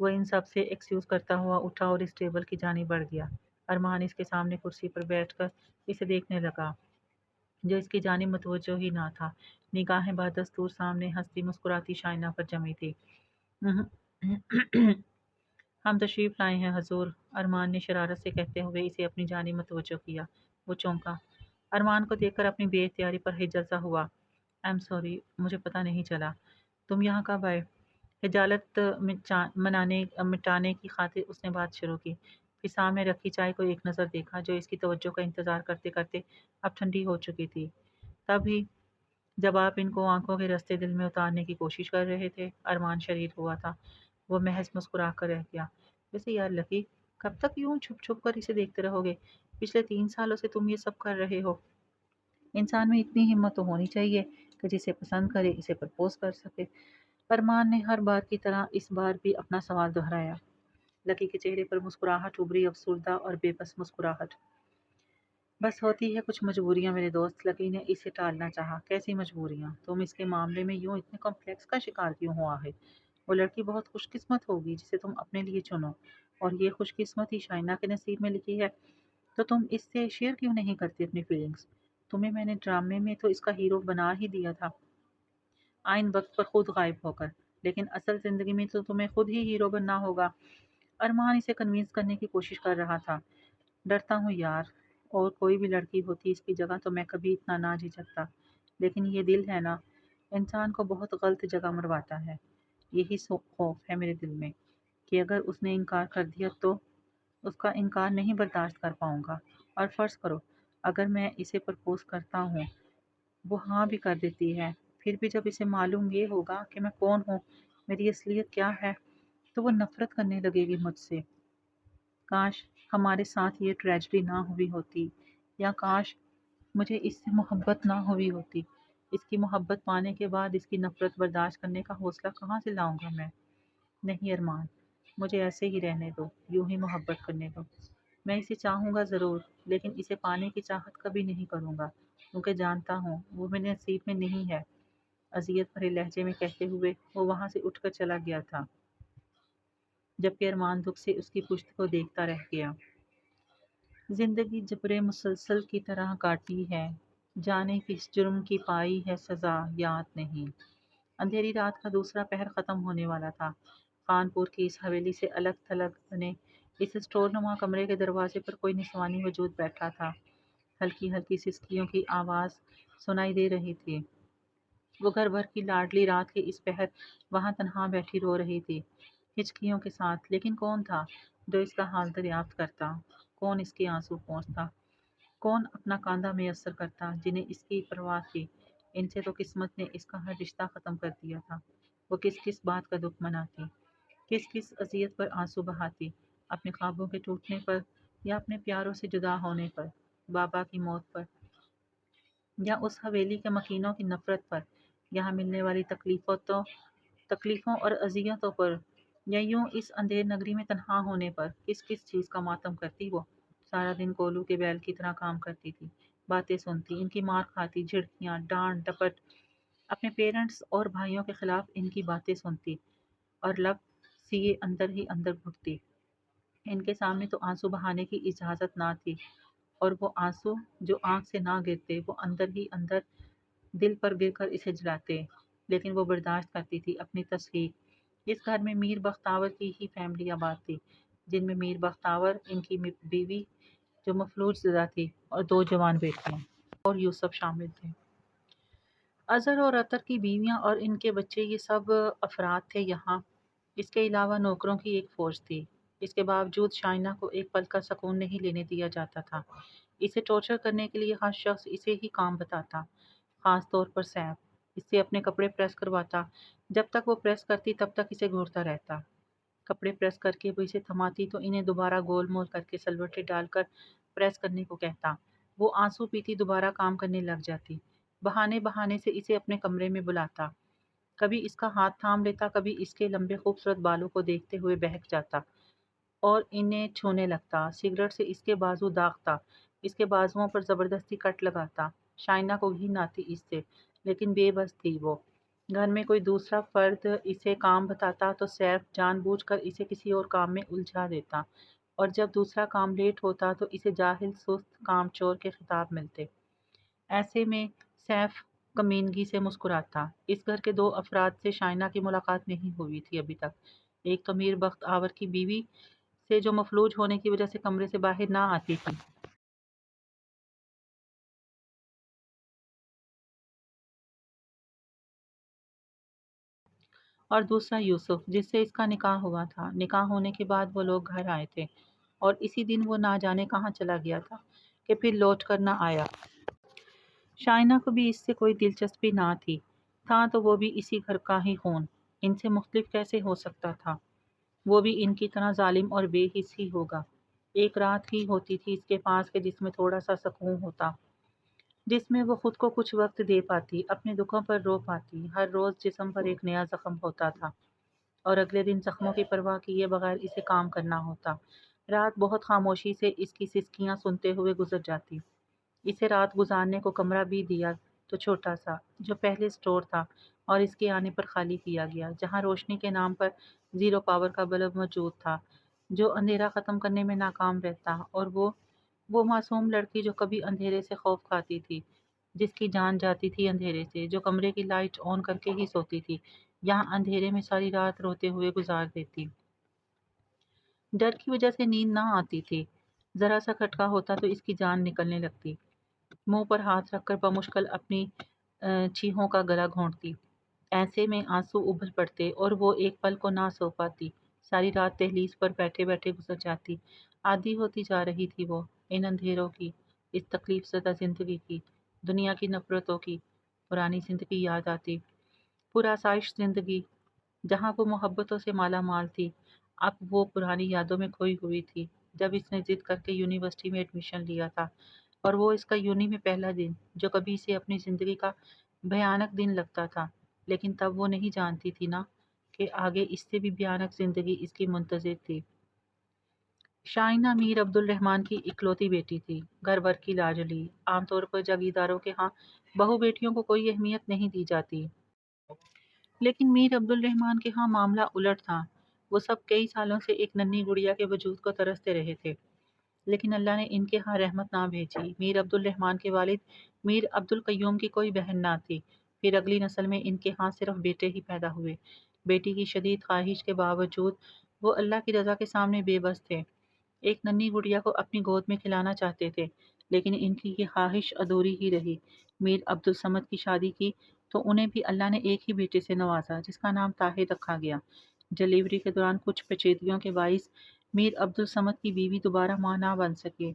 وہ ان سب سے ایکسکیوز کرتا ہوا اٹھا اور اس ٹیبل کی جانب بڑھ گیا۔ ارمان اس کے سامنے کرسی پر بیٹھ کر اسے دیکھنے لگا، جو اس کی جانب متوجہ ہی نہ تھا۔ نگاہیں بدستور سامنے ہنستی مسکراتی شائنہ پر جمی تھی۔ ہم تشریف لائے ہیں حضور، ارمان نے شرارت سے کہتے ہوئے اسے اپنی جانب متوجہ کیا۔ وہ چونکا۔ ارمان کو دیکھ کر اپنی بے اختیاری پر ہجلسا ہوا۔ ایم سوری، مجھے پتہ نہیں چلا۔ تم یہاں کب آئے؟ خجالت مٹانے کی خاطر اس نے بات شروع کی، پھر سامنے رکھی چائے کو ایک نظر دیکھا جو اس کی توجہ کا انتظار کرتے کرتے اب ٹھنڈی ہو چکی تھی۔ تبھی جب آپ ان کو آنکھوں کے رستے دل میں اتارنے کی کوشش کر رہے تھے، ارمان شریر ہوا تھا۔ وہ محض مسکرا کر رہ گیا۔ ویسے یار لکی، کب تک یوں چھپ چھپ کر اسے دیکھتے رہو گے؟ پچھلے 3 سالوں سے تم یہ سب کر رہے ہو۔ انسان میں اتنی ہمت تو ہونی چاہیے کہ جسے پسند کرے اسے پرپوز کر سکے۔ ارمان نے ہر بار کی طرح اس بار بھی اپنا سوال دہرایا۔ لکی کے چہرے پر مسکراہٹ ابھری، افسردہ اور بے بس مسکراہٹ۔ بس ہوتی ہے کچھ مجبوریاں میرے دوست، لکی نے اسے ٹالنا چاہا۔ کیسی مجبوریاں؟ تم اس کے معاملے میں یوں اتنے کمپلیکس کا شکار کیوں ہوا ہے؟ وہ لڑکی بہت خوش قسمت ہوگی جسے تم اپنے لیے چنو، اور یہ خوش قسمتی شائنہ کے نصیب میں لکھی ہے، تو تم اس سے شیئر کیوں نہیں کرتی اپنی فیلنگز؟ تمہیں میں نے ڈرامے میں تو اس کا ہیرو بنا ہی دیا تھا، آئین وقت پر خود غائب ہو کر، لیکن اصل زندگی میں تو تمہیں خود ہی ہیرو بننا ہوگا۔ ارمان اسے کنوینس کرنے کی کوشش کر رہا تھا۔ ڈرتا ہوں یار، اور کوئی بھی لڑکی ہوتی اس کی جگہ تو میں کبھی اتنا نہ جھجکتا، لیکن یہ دل ہے نا، انسان کو بہت غلط جگہ مرواتا ہے۔ یہی خوف ہے میرے دل میں کہ اگر اس نے انکار کر دیا تو اس کا انکار نہیں برداشت کر پاؤں گا، اور فرض کرو اگر میں اسے پرپوز کرتا ہوں، وہ ہاں بھی کر دیتی ہے، پھر بھی جب اسے معلوم یہ ہوگا کہ میں کون ہوں، میری اصلیت کیا ہے، تو وہ نفرت کرنے لگے گی مجھ سے۔ کاش ہمارے ساتھ یہ ٹریجڈی نہ ہوئی ہوتی، یا کاش مجھے اس سے محبت نہ ہوئی ہوتی۔ اس کی محبت پانے کے بعد اس کی نفرت برداشت کرنے کا حوصلہ کہاں سے لاؤں گا میں؟ نہیں ارمان، مجھے ایسے ہی رہنے دو، یوں ہی محبت کرنے دو۔ میں اسے چاہوں گا ضرور، لیکن اسے پانے کی چاہت کبھی نہیں کروں گا، کیونکہ جانتا ہوں وہ میرے نصیب میں نہیں ہے، اذیت بھرے لہجے میں کہتے ہوئے وہ وہاں سے اٹھ کر چلا گیا تھا، جبکہ ارمان دکھ سے اس کی پشت کو دیکھتا رہ گیا۔ زندگی جبر مسلسل کی طرح کاٹی ہے، جانے کس جرم کی پائی ہے سزا یاد نہیں۔ اندھیری رات کا دوسرا پہر ختم ہونے والا تھا۔ خانپور کی اس حویلی سے الگ تھلگ بنے اس اسٹور نما کمرے کے دروازے پر کوئی نسوانی وجود بیٹھا تھا۔ ہلکی ہلکی سسکیوں کی آواز سنائی دے رہی تھی۔ وہ گھر بھر کی لاڈلی رات کے اس پہر وہاں تنہا بیٹھی رو رہی تھی، ہچکیوں کے ساتھ، لیکن کون تھا جو اس کا حال دریافت کرتا؟ کون اس کے آنسو پہنچتا؟ کون اپنا کاندھا میسر کرتا؟ جنہیں اس کی پرواہ تھی، ان سے تو قسمت نے اس کا ہر رشتہ ختم کر دیا تھا۔ وہ کس کس بات کا دکھ مناتی، کس کس اذیت پر آنسو بہاتی، اپنے خوابوں کے ٹوٹنے پر، یا اپنے پیاروں سے جدا ہونے پر، بابا کی موت پر، یا اس حویلی کے مکینوں کی نفرت پر، یہاں ملنے والی تکلیفوں اور اذیتوں پر، یا یوں اس اندھیر نگری میں تنہا ہونے پر، کس کس چیز کا ماتم کرتی وہ؟ سارا دن کولو کے بیل کی طرح کام کرتی تھی، باتیں سنتی، ان کی مار کھاتی، جھڑکیاں، ڈانٹ ڈپٹ، اپنے پیرنٹس اور بھائیوں کے خلاف ان کی باتیں سنتی، اور لب سیے اندر ہی اندر گھٹتی۔ ان کے سامنے تو آنسو بہانے کی اجازت نہ تھی، اور وہ آنسو جو آنکھ سے نہ گرتے وہ اندر ہی اندر دل پر گر کر اسے جلاتے، لیکن وہ برداشت کرتی تھی اپنی تصحیح۔ اس گھر میں میر بختاور کی ہی فیملی آباد تھی، جن میں میر بختاور، ان کی بیوی جو مفلوج زدہ تھی، اور 2 جوان بیٹیاں اور یوسف شامل تھے۔ اظہر اور عطر کی بیویاں اور ان کے بچے، یہ سب افراد تھے یہاں۔ اس کے علاوہ نوکروں کی ایک فوج تھی۔ اس کے باوجود شائنہ کو ایک پل کا سکون نہیں لینے دیا جاتا تھا۔ اسے ٹارچر کرنے کے لیے ہر شخص اسے ہی کام بتاتا، خاص طور پر سیف۔ اس سے اپنے کپڑے پریس کرواتا، جب تک وہ پریس کرتی تب تک اسے گھورتا رہتا۔ کپڑے پریس کر کے وہ اسے تھماتی تو انہیں دوبارہ گول مول کر کے سلوٹے ڈال کر پریس کرنے کو کہتا۔ وہ آنسو پیتی دوبارہ کام کرنے لگ جاتی، بہانے بہانے سے اسے اپنے کمرے میں بلاتا، کبھی اس کا ہاتھ تھام لیتا، کبھی اس کے لمبے خوبصورت بالوں کو دیکھتے ہوئے بہک جاتا اور انہیں چھونے لگتا، سگریٹ سے اس کے بازو داغتا، اس کے بازوؤں پر زبردستی کٹ لگاتا۔ شائنہ کو گھن آتی اس سے، لیکن بے بس تھی وہ۔ گھر میں کوئی دوسرا فرد اسے کام بتاتا تو سیف جان بوجھ کر اسے کسی اور کام میں الجھا دیتا، اور جب دوسرا کام لیٹ ہوتا تو اسے جاہل، سست، کام چور کے خطاب ملتے۔ ایسے میں سیف کمینگی سے مسکراتا۔ اس گھر کے دو افراد سے شائنہ کی ملاقات نہیں ہوئی تھی ابھی تک۔ ایک تو میر بخت آور کی بیوی سے جو مفلوج ہونے کی وجہ سے کمرے سے باہر نہ آتی تھی، اور دوسرا یوسف جس سے اس کا نکاح ہوا تھا۔ نکاح ہونے کے بعد وہ لوگ گھر آئے تھے اور اسی دن وہ نہ جانے کہاں چلا گیا تھا کہ پھر لوٹ کر نہ آیا۔ شائنہ کو بھی اس سے کوئی دلچسپی نہ تھی، تھا تو وہ بھی اسی گھر کا ہی خون، ان سے مختلف کیسے ہو سکتا تھا؟ وہ بھی ان کی طرح ظالم اور بے حس ہی ہوگا۔ ایک رات ہی ہوتی تھی اس کے پاس کہ جس میں تھوڑا سا سکون ہوتا، جس میں وہ خود کو کچھ وقت دے پاتی، اپنے دکھوں پر رو پاتی۔ ہر روز جسم پر ایک نیا زخم ہوتا تھا اور اگلے دن زخموں کی پرواہ کیے بغیر اسے کام کرنا ہوتا۔ رات بہت خاموشی سے اس کی سسکیاں سنتے ہوئے گزر جاتی۔ اسے رات گزارنے کو کمرہ بھی دیا تو چھوٹا سا، جو پہلے اسٹور تھا اور اس کے آنے پر خالی کیا گیا، جہاں روشنی کے نام پر زیرو پاور کا بلب موجود تھا جو اندھیرا ختم کرنے میں ناکام رہتا، اور وہ معصوم لڑکی جو کبھی اندھیرے سے خوف کھاتی تھی، جس کی جان جاتی تھی اندھیرے سے، جو کمرے کی لائٹ آن کر کے ہی سوتی تھی، یہاں اندھیرے میں ساری رات روتے ہوئے گزار دیتی۔ ڈر کی وجہ سے نیند نہ آتی تھی، ذرا سا کھٹکا ہوتا تو اس کی جان نکلنے لگتی۔ منہ پر ہاتھ رکھ کر بمشکل اپنی چیخوں کا گلا گھونٹتی۔ ایسے میں آنسو ابل پڑتے اور وہ ایک پل کو نہ سو پاتی۔ ساری رات دہلیز پر بیٹھے بیٹھے گزر جاتی۔ عادی ہوتی جا رہی تھی وہ ان اندھیروں کی، اس تکلیف زدہ زندگی کی، دنیا کی نفرتوں کی۔ پرانی زندگی یاد آتی، پرآسائش زندگی جہاں وہ محبتوں سے مالا مال تھی۔ اب وہ پرانی یادوں میں کھوئی ہوئی تھی، جب اس نے ضد کر کے یونیورسٹی میں ایڈمیشن لیا تھا، اور وہ اس کا یونی میں پہلا دن، جو کبھی اسے اپنی زندگی کا بھیانک دن لگتا تھا، لیکن تب وہ نہیں جانتی تھی نا کہ آگے اس سے بھی بھیانک زندگی اس کی منتظر تھی۔ شائنہ میر عبد الرحمن کی اکلوتی بیٹی تھی، گھر بھر کی لاڈلی۔ عام طور پر جاگیرداروں کے ہاں بہو بیٹیوں کو کوئی اہمیت نہیں دی جاتی، لیکن میر عبد الرحمن کے ہاں معاملہ الٹ تھا۔ وہ سب کئی سالوں سے ایک ننھی گڑیا کے وجود کو ترستے رہے تھے، لیکن اللہ نے ان کے ہاں رحمت نہ بھیجی۔ میر عبد الرحمن کے والد میر عبد القیوم کی کوئی بہن نہ تھی، پھر اگلی نسل میں ان کے ہاں صرف بیٹے ہی پیدا ہوئے۔ بیٹی کی شدید خواہش کے باوجود وہ اللہ کی رضا کے سامنے بے بس تھے۔ ایک ننھی گڑیا کو اپنی گود میں کھلانا چاہتے تھے، لیکن ان کی یہ خواہش ادھوری ہی رہی۔ میر عبد الصمد کی شادی کی تو انہیں بھی اللہ نے ایک ہی بیٹے سے نوازا، جس کا نام طاہر رکھا گیا۔ ڈلیوری کے دوران کچھ پیچیدگیوں کے باعث میر عبد الصمد کی بیوی دوبارہ ماں نہ بن سکے۔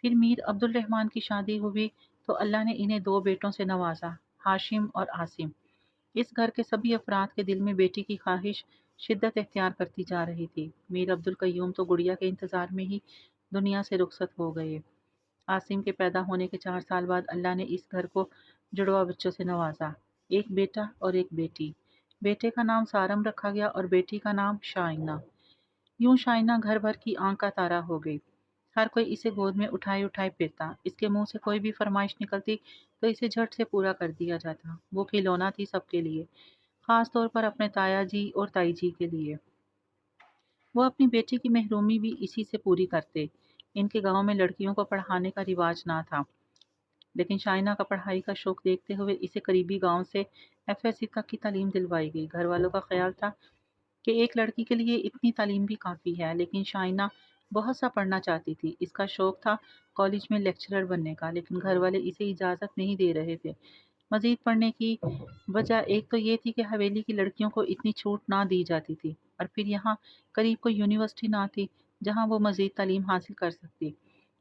پھر میر عبد الرحمن کی شادی ہوئی تو اللہ نے انہیں دو بیٹوں سے نوازا، ہاشم اور عاصم۔ اس گھر کے سبھی افراد کے دل میں بیٹی کی خواہش شدت اختیار کرتی جا رہی تھی۔ میر عبد القیوم تو گڑیا کے انتظار میں ہی دنیا سے رخصت ہو گئے۔ عاصم کے پیدا ہونے کے 4 سال بعد اللہ نے اس گھر کو جڑواں بچوں سے نوازا، ایک بیٹا اور ایک بیٹی۔ بیٹے کا نام سارم رکھا گیا اور بیٹی کا نام شائنہ۔ یوں شائنہ گھر بھر کی آنکھ کا تارا ہو گئی۔ ہر کوئی اسے گود میں اٹھائے اٹھائے پھرتا، اس کے منہ سے کوئی بھی فرمائش نکلتی تو اسے جھٹ سے پورا کر دیا جاتا۔ وہ کھلونا تھی سب کے لیے، خاص طور پر اپنے تایا جی اور تائی جی کے لیے۔ وہ اپنی بیٹی کی محرومی بھی اسی سے پوری کرتے۔ ان کے گاؤں میں لڑکیوں کو پڑھانے کا رواج نہ تھا، لیکن شائنہ کا پڑھائی کا شوق دیکھتے ہوئے اسے قریبی گاؤں سے ایف ایس سی تک کی تعلیم دلوائی گئی۔ گھر والوں کا خیال تھا کہ ایک لڑکی کے لیے اتنی تعلیم بھی کافی ہے، لیکن شائنہ بہت سا پڑھنا چاہتی تھی۔ اس کا شوق تھا کالج میں لیکچرر بننے کا، لیکن گھر والے اسے اجازت نہیں دے رہے تھے۔ مزید پڑھنے کی وجہ ایک تو یہ تھی کہ حویلی کی لڑکیوں کو اتنی چھوٹ نہ دی جاتی تھی، اور پھر یہاں قریب کوئی یونیورسٹی نہ تھی جہاں وہ مزید تعلیم حاصل کر سکتی۔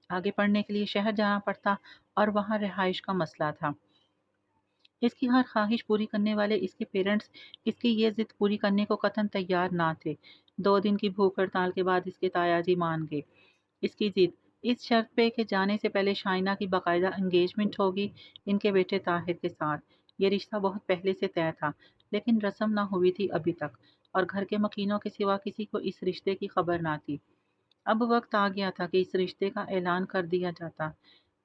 آگے پڑھنے کے لیے شہر جانا پڑتا اور وہاں رہائش کا مسئلہ تھا۔ اس کی ہر خواہش پوری کرنے والے اس کے پیرنٹس اس کی یہ ضد پوری کرنے کو قطعاً تیار نہ تھے۔ 2 دن کی بھوک ہڑتال کے بعد اس کے تایا جی مان گئے اس کی ضد، اس شرط پہ کہ جانے سے پہلے شائنہ کی باقاعدہ انگیجمنٹ ہوگی ان کے بیٹے طاہر کے ساتھ۔ یہ رشتہ بہت پہلے سے طے تھا، لیکن رسم نہ ہوئی تھی ابھی تک، اور گھر کے مکینوں کے سوا کسی کو اس رشتے کی خبر نہ تھی۔ اب وقت آ گیا تھا کہ اس رشتے کا اعلان کر دیا جاتا،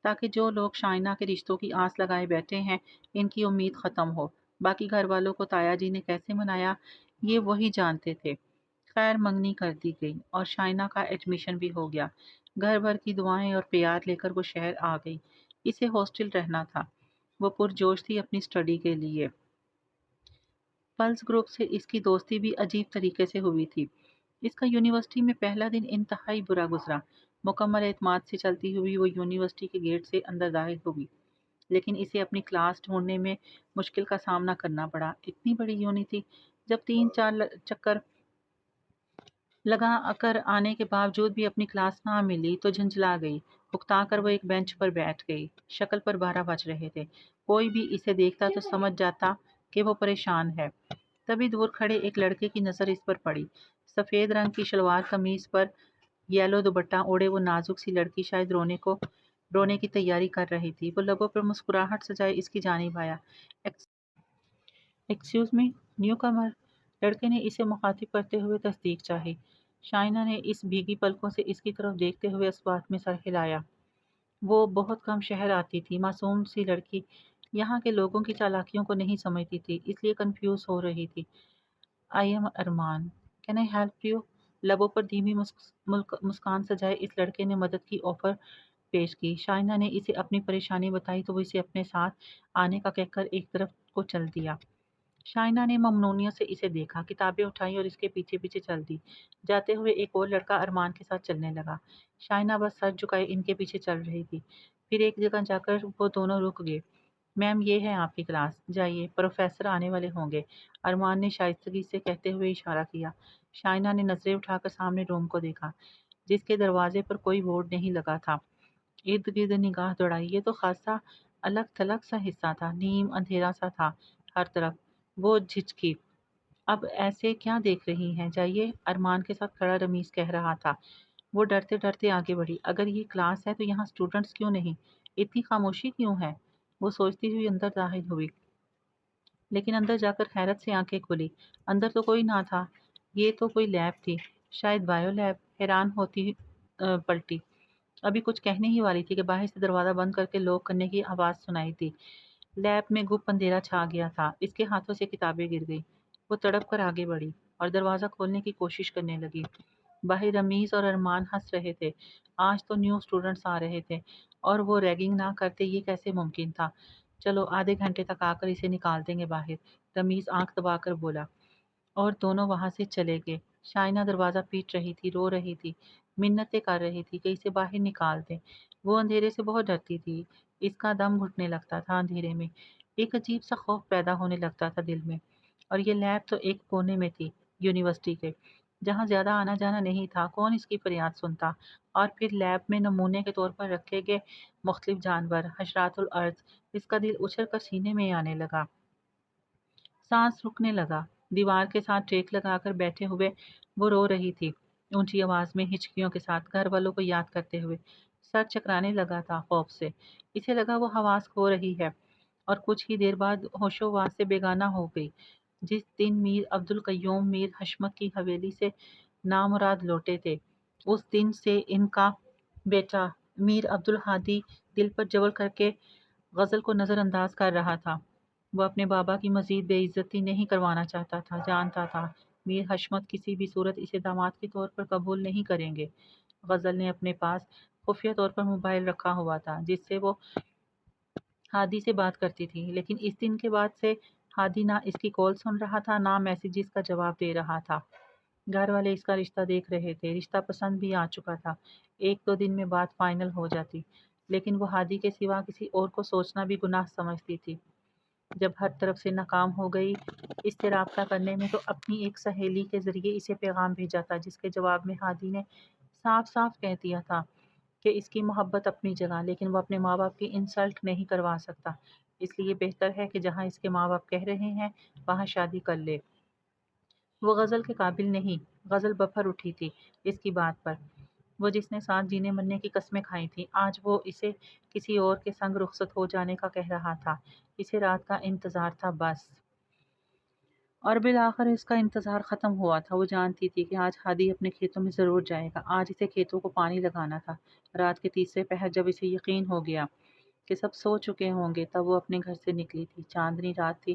تاکہ جو لوگ شائنہ کے رشتوں کی آس لگائے بیٹھے ہیں ان کی امید ختم ہو۔ باقی گھر والوں کو تایا جی نے کیسے منایا یہ وہی جانتے تھے۔ خیر منگنی کر دی گئی اور شائنہ کا ایڈمیشن بھی ہو گیا۔ گھر بھر کی دعائیں اور پیار لے کر وہ شہر آ گئی۔ اسے ہاسٹل رہنا تھا۔ وہ پرجوش تھی اپنی اسٹڈی کے لیے۔ پلس گروپ سے اس کی دوستی بھی عجیب طریقے سے ہوئی تھی۔ اس کا یونیورسٹی میں پہلا دن انتہائی برا گزرا۔ مکمل اعتماد سے چلتی ہوئی وہ یونیورسٹی کے گیٹ سے اندر داخل ہوئی، لیکن اسے اپنی کلاس ڈھونڈنے میں مشکل کا سامنا کرنا پڑا۔ اتنی بڑی یونی تھی، جب 3-4 چکر لگا کر آنے کے باوجود بھی اپنی کلاس نہ ملی تو جھنجھلا گئی۔ اکتا کر وہ ایک بینچ پر بیٹھ گئی۔ شکل پر 12 بج رہے تھے۔ کوئی بھی اسے دیکھتا تو سمجھ جاتا کہ وہ پریشان ہے۔ تبھی دور کھڑے ایک لڑکے کی نظر اس پر پڑی۔ سفید رنگ کی شلوار قمیض پر یلو دوپٹہ اوڑھے وہ نازک سی لڑکی شاید رونے کی تیاری کر رہی تھی۔ وہ لبوں پر مسکراہٹ سجائے اس کی جانب آیا۔ ایکسکیوز می، نیو کمر؟ لڑکے نے اسے مخاطب کرتے ہوئے تصدیق چاہی۔ شائنہ نے اس بھیگی پلکوں سے اس کی طرف دیکھتے ہوئے اس بات میں سر ہلایا۔ وہ بہت کم شہر آتی تھی، معصوم سی لڑکی، یہاں کے لوگوں کی چالاکیوں کو نہیں سمجھتی تھی، اس لیے کنفیوز ہو رہی تھی۔ I am Arman, can I help you? لبوں پر دھیمی مسکان سجائے اس لڑکے نے مدد کی آفر پیش کی۔ شائنہ نے اسے اپنی پریشانی بتائی تو وہ اسے اپنے ساتھ آنے کا کہہ کر ایک طرف کو چل دیا۔ شائنہ نے ممنونیت سے اسے دیکھا، کتابیں اٹھائی اور اس کے پیچھے پیچھے چل دی۔ جاتے ہوئے ایک اور لڑکا ارمان کے ساتھ چلنے لگا۔ شائنہ بس سر جھکائے ان کے پیچھے چل رہی تھی۔ پھر ایک جگہ جا کر وہ دونوں رک گئے۔ میم یہ ہے آپ کی کلاس، جائیے، پروفیسر آنے والے ہوں گے، ارمان نے شائستگی سے کہتے ہوئے اشارہ کیا۔ شائنہ نے نظریں اٹھا کر سامنے روم کو دیکھا، جس کے دروازے پر کوئی بورڈ نہیں لگا تھا۔ ارد گرد نگاہ دوڑائی۔ یہ تو خاصا الگ تھلگ سا حصہ تھا، نیم اندھیرا سا تھا ہر طرف۔ وہ جھجکی۔ اب ایسے کیا دیکھ رہی ہیں، جائیے، ارمان کے ساتھ کھڑا رمیز کہہ رہا تھا۔ وہ ڈرتے ڈرتے آگے بڑھی۔ اگر یہ کلاس ہے تو یہاں اسٹوڈنٹس کیوں نہیں؟ اتنی خاموشی کیوں ہے؟ وہ سوچتی ہوئی اندر داخل ہوئی، لیکن اندر جا کر حیرت سے آنکھیں کھولی۔ اندر تو کوئی نہ تھا، یہ تو کوئی لیب تھی، شاید بائیو لیب۔ حیران ہوتی پلٹی۔ ابھی کچھ کہنے ہی والی تھی کہ باہر سے دروازہ بند کر کے لاک کرنے کی آواز سنائی دی۔ لیب میں گپ اندھیرا چھا گیا تھا، اس کے ہاتھوں سے کتابیں گر گئی۔ وہ تڑپ کر آگے بڑھی اور دروازہ کھولنے کی کوشش کرنے لگی۔ باہر رمیز اور ارمان ہنس رہے تھے۔ آج تو نیو اسٹوڈنٹس آ رہے تھے اور وہ ریگنگ نہ کرتے یہ کیسے ممکن تھا؟ چلو آدھے گھنٹے تک آ کر اسے نکال دیں گے باہر، رمیز آنکھ دبا کر بولا، اور دونوں وہاں سے چلے گئے۔ شائنہ دروازہ پیٹ رہی تھی، رو رہی تھی، منتیں کر رہی تھی کہ اسے باہر نکال دیں۔ وہ اندھیرے سے بہت ڈرتی تھی، اس کا دم گھٹنے لگتا تھا اندھیرے میں، ایک عجیب سا خوف پیدا ہونے لگتا تھا دل میں۔ اور یہ لیب تو ایک کونے میں تھی یونیورسٹی کے، جہاں زیادہ آنا جانا نہیں تھا، کون اس کی فریاد سنتا؟ اور پھر لیب میں نمونے کے طور پر رکھے گئے مختلف جانور، حشرات الارض۔ اس کا دل اچھل کر سینے میں آنے لگا، سانس رکنے لگا۔ دیوار کے ساتھ ٹیک لگا کر بیٹھے ہوئے وہ رو رہی تھی، اونچی آواز میں، ہچکیوں کے ساتھ، گھر والوں کو یاد کرتے ہوئے۔ سر چکرانے لگا تھا خوف سے، اسے لگا وہ حواس کھو رہی ہے، اور کچھ ہی دیر بعد ہوش و حواس سے بیگانہ ہو گئی۔ جس دن میر عبدالقیوم میر حشمت کی حویلی سے نامراد لوٹے تھے، اس دن سے ان کا بیٹا میر عبدالہادی دل پر جبر کر کے غزل کو نظر انداز کر رہا تھا۔ وہ اپنے بابا کی مزید بے عزتی نہیں کروانا چاہتا تھا، جانتا تھا میر حشمت کسی بھی صورت اسے داماد کے طور پر قبول نہیں کریں گے۔ غزل نے اپنے پاس خفیہ طور پر موبائل رکھا ہوا تھا، جس سے وہ ہادی سے بات کرتی تھی، لیکن اس دن کے بعد سے ہادی نہ اس کی کال سن رہا تھا، نہ میسیجز کا جواب دے رہا تھا۔ گھر والے اس کا رشتہ دیکھ رہے تھے، رشتہ پسند بھی آ چکا تھا، 1-2 دن میں بات فائنل ہو جاتی، لیکن وہ ہادی کے سوا کسی اور کو سوچنا بھی گناہ سمجھتی تھی۔ جب ہر طرف سے ناکام ہو گئی اس سے رابطہ کرنے میں، تو اپنی ایک سہیلی کے ذریعے اسے پیغام بھیجا تھا، جس کے جواب میں ہادی نے صاف صاف کہہ دیا تھا کہ اس کی محبت اپنی جگہ، لیکن وہ اپنے ماں باپ کی انسلٹ نہیں کروا سکتا، اس لیے بہتر ہے کہ جہاں اس کے ماں باپ کہہ رہے ہیں وہاں شادی کر لے۔ وہ غزل کے قابل نہیں، غزل بپھر اٹھی تھی اس کی بات پر۔ وہ جس نے ساتھ جینے مرنے کی قسمیں کھائی تھیں، آج وہ اسے کسی اور کے سنگ رخصت ہو جانے کا کہہ رہا تھا۔ اسے رات کا انتظار تھا بس، اور بالآخر اس کا انتظار ختم ہوا تھا۔ وہ جانتی تھی کہ آج ہادی اپنے کھیتوں میں ضرور جائے گا، آج اسے کھیتوں کو پانی لگانا تھا۔ رات کے تیسرے پہر جب اسے یقین ہو گیا کہ سب سو چکے ہوں گے، تب وہ اپنے گھر سے نکلی تھی۔ چاندنی رات تھی،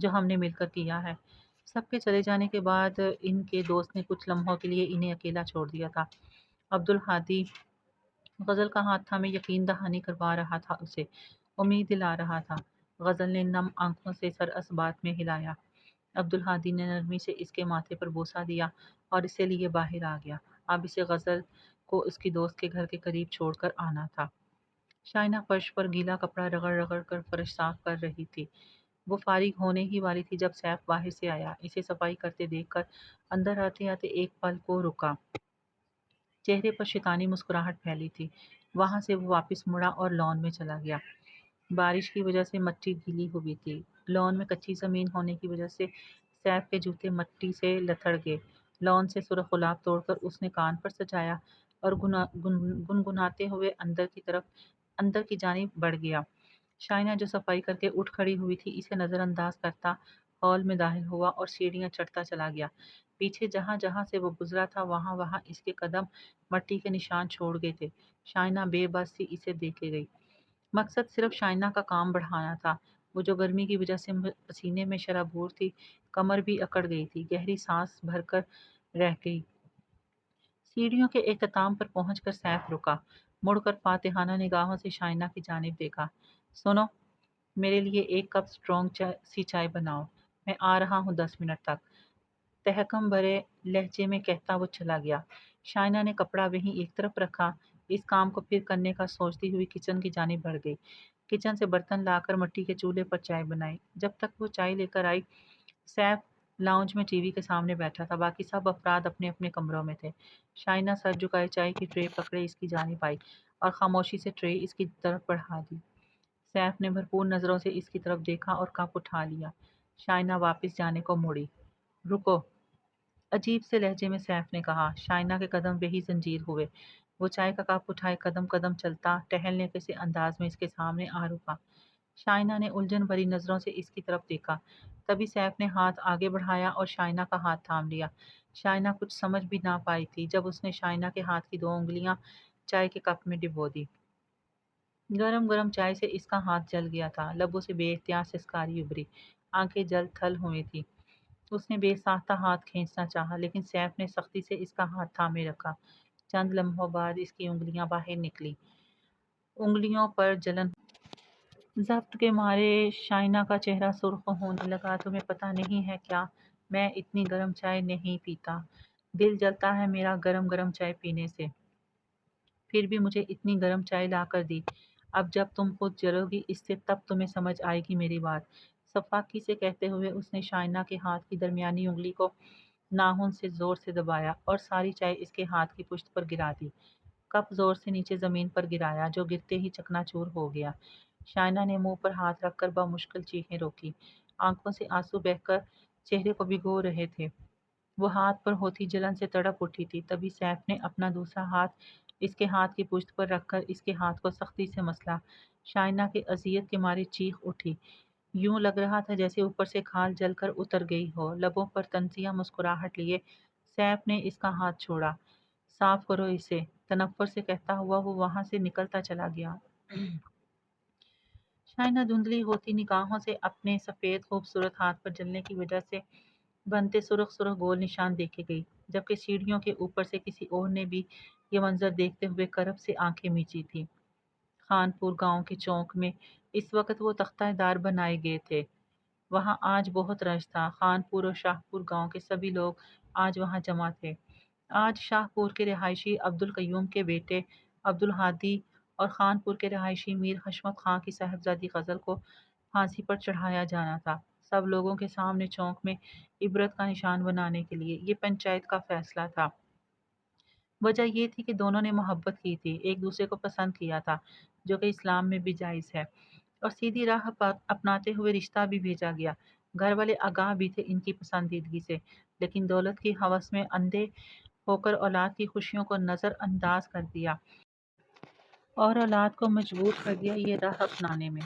جو ہم نے مل کر کیا ہے۔ سب کے چلے جانے کے بعد ان کے دوست نے کچھ لمحوں کے لیے انہیں اکیلا چھوڑ دیا تھا۔ عبدالہادی غزل کا ہاتھ تھامے یقین دہانی کروا رہا تھا، اسے امید دلا رہا تھا۔ غزل نے نم آنکھوں سے سر اس بات میں ہلایا۔ عبدالہادی نے نرمی سے اس کے ماتھے پر بوسہ دیا اور اسے لیے باہر آ گیا۔ اب اسے غزل کو اس کی دوست کے گھر کے قریب چھوڑ کر آنا تھا۔ شائنہ فرش پر گیلا کپڑا رگڑ رگڑ کر فرش صاف کر رہی تھی۔ وہ فارغ ہونے ہی والی تھی جب سیف باہر سے آیا۔ اسے صفائی کرتے دیکھ کر اندر آتے آتے ایک پل کو رکا۔ چہرے پر شیطانی مسکراہٹ پھیلی تھی۔ وہاں سے وہ واپس مڑا اور لان میں چلا گیا۔ بارش کی وجہ سے مٹی گیلی ہوئی تھی۔ لان میں کچی زمین ہونے کی وجہ سے سیف کے جوتے مٹی سے لتھڑ گئے۔ لان سے سرخ گلاب توڑ کر اس نے کان پر سجایا اور گنگناتے ہوئے اندر کی جانب بڑھ گیا۔ شائنہ جو صفائی کر کے اٹھ کھڑی ہوئی تھی اسے نظر انداز کرتا ہال میں داخل ہوا اور سیڑھیاں چڑھتا چلا گیا۔ پیچھے جہاں جہاں سے وہ گزرا تھا وہاں وہاں اس کے قدم مٹی کے نشان چھوڑ گئے تھے۔ شائنہ بے بس سی اسے دیکھے گئی۔ مقصد صرف شائنہ کا کام بڑھانا تھا۔ وہ جو گرمی کی وجہ سے پسینے میں شرابور تھی، کمر بھی اکڑ گئی تھی، گہری سانس بھر کر رہ گئی۔ سیڑھیوں کے اختتام پر پہنچ کر سیف رکا، مڑ کر فاتحانہ نگاہوں سے شائنہ کی جانب دیکھا۔ سنو، میرے لیے ایک کپ سٹرونگ سی چائے بناؤ، میں آ رہا ہوں 10 منٹ تک، تحکم بھرے لہجے میں کہتا وہ چلا گیا۔ شائنہ نے کپڑا وہیں ایک طرف رکھا، اس کام کو پھر کرنے کا سوچتی ہوئی کچن کی جانب بڑھ گئی۔ کچن سے برتن لا کر مٹی کے چولہے پر چائے بنائی۔ جب تک وہ چائے لے کر آئی، سیف لاؤنج میں ٹی وی کے سامنے بیٹھا تھا، باقی سب افراد اپنے اپنے کمروں میں تھے۔ شائنہ سر جھکائے چائے کی ٹرے پکڑے اس کی جانب آئی اور خاموشی سے ٹرے اس کی طرف بڑھا دی۔ سیف نے بھرپور نظروں سے اس کی طرف دیکھا اور کپ اٹھا لیا۔ شائنہ واپس جانے کو مڑی۔ رکو، عجیب سے لہجے میں سیف نے کہا۔ شائنہ کے قدم وہی زنجیر ہوئے۔ وہ چائے کا کپ اٹھائے قدم قدم چلتا ٹہلنے کے سے انداز میں اس کے سامنے آ رکا۔ شائنہ نے الجھن بھری نظروں سے اس کی طرف دیکھا۔ تبھی سیف نے ہاتھ آگے بڑھایا اور شائنہ کا ہاتھ تھام لیا۔ شائنہ کچھ سمجھ بھی نہ پائی تھی جب اس نے شائنہ کے ہاتھ کی 2 انگلیاں چائے کے کپ میں ڈبو دی۔ گرم گرم چائے سے اس کا ہاتھ جل گیا تھا، لبوں سے بے اختیار سسکاری ابھری، آنکھیں جل تھل ہوئی تھیں۔ اس نے بے ساختہ ہاتھ کھینچنا چاہا لیکن سیف نے سختی سے اس کا ہاتھ تھامے رکھا۔ چند لمحوں بعد اس کی انگلیاں باہر نکلی، انگلیوں پر جلن۔ ضبط کے مارے شائنہ کا چہرہ سرخ ہونے لگا۔ تمہیں پتہ نہیں ہے کیا، میں اتنی گرم چائے نہیں پیتا، دل جلتا ہے میرا گرم گرم چائے پینے سے، پھر بھی مجھے اتنی گرم چائے لا کر دی۔ اب جب تم خود جلو گی اس سے تب تمہیں سمجھ آئے گی میری بات۔ صفاقی سے کہتے ہوئے اس نے شائنہ کے ہاتھ کی درمیانی انگلی کو ناخن سے زور سے دبایا اور ساری چائے اس کے ہاتھ کی پشت پر گرا دی۔ کپ زور سے نیچے زمین پر گرایا جو گرتے ہی چکنا چور ہو گیا۔ شائنہ نے منہ پر ہاتھ رکھ کر بمشکل چیخیں روکی، آنکھوں سے آنسو بہہ کر چہرے کو بھگو رہے تھے۔ وہ ہاتھ پر ہوتی جلن سے تڑپ اٹھی تھی۔ تبھی سیف نے اپنا دوسرا ہاتھ اس کے ہاتھ کی پشت پر رکھ کر اس کے ہاتھ کو سختی سے مسلا۔ شائنہ کے اذیت کے مارے چیخ اٹھی، یوں لگ رہا تھا جیسے اوپر سے کھال جل کر اتر گئی ہو۔ لبوں پر طنزیہ مسکراہٹ لیے سیف نے اس کا ہاتھ چھوڑا۔ صاف کرو اسے، تنفر سے کہتا ہوا وہ وہاں سے نکلتا چلا گیا۔ شائنہ دھندلی ہوتی نگاہوں سے اپنے سفید خوبصورت ہاتھ پر جلنے کی وجہ سے بنتے سرخ سرخ گول نشان دیکھے گئی، جبکہ سیڑھیوں کے اوپر سے کسی اور نے بھی یہ منظر دیکھتے ہوئے کرب سے آنکھیں میچی تھی۔ خان پور گاؤں کے چوک میں اس وقت وہ تختہ دار بنائے گئے تھے۔ وہاں آج بہت رش تھا۔ خان پور اور شاہ پور گاؤں کے سبھی لوگ آج وہاں جمع تھے۔ آج شاہ پور کے رہائشی عبدالقیوم کے بیٹے عبدالہادی اور خان پور کے رہائشی میر حشمت خاں کی صاحبزادی غزل کو پھانسی پر چڑھایا جانا تھا۔ سب لوگوں کے سامنے چوک میں عبرت کا نشان بنانے کے لیے یہ پنچایت کا فیصلہ تھا۔ وجہ یہ تھی کہ دونوں نے محبت کی تھی، ایک دوسرے کو پسند کیا تھا، جو کہ اسلام میں بھی جائز ہے، اور سیدھی راہ اپناتے ہوئے رشتہ بھی بھیجا گیا۔ گھر والے آگاہ بھی تھے ان کی پسندیدگی سے، لیکن دولت کی ہوس میں اندھے ہو کر اولاد کی خوشیوں کو نظر انداز کر دیا اور اولاد کو مجبور کر دیا یہ راہ اپنانے میں۔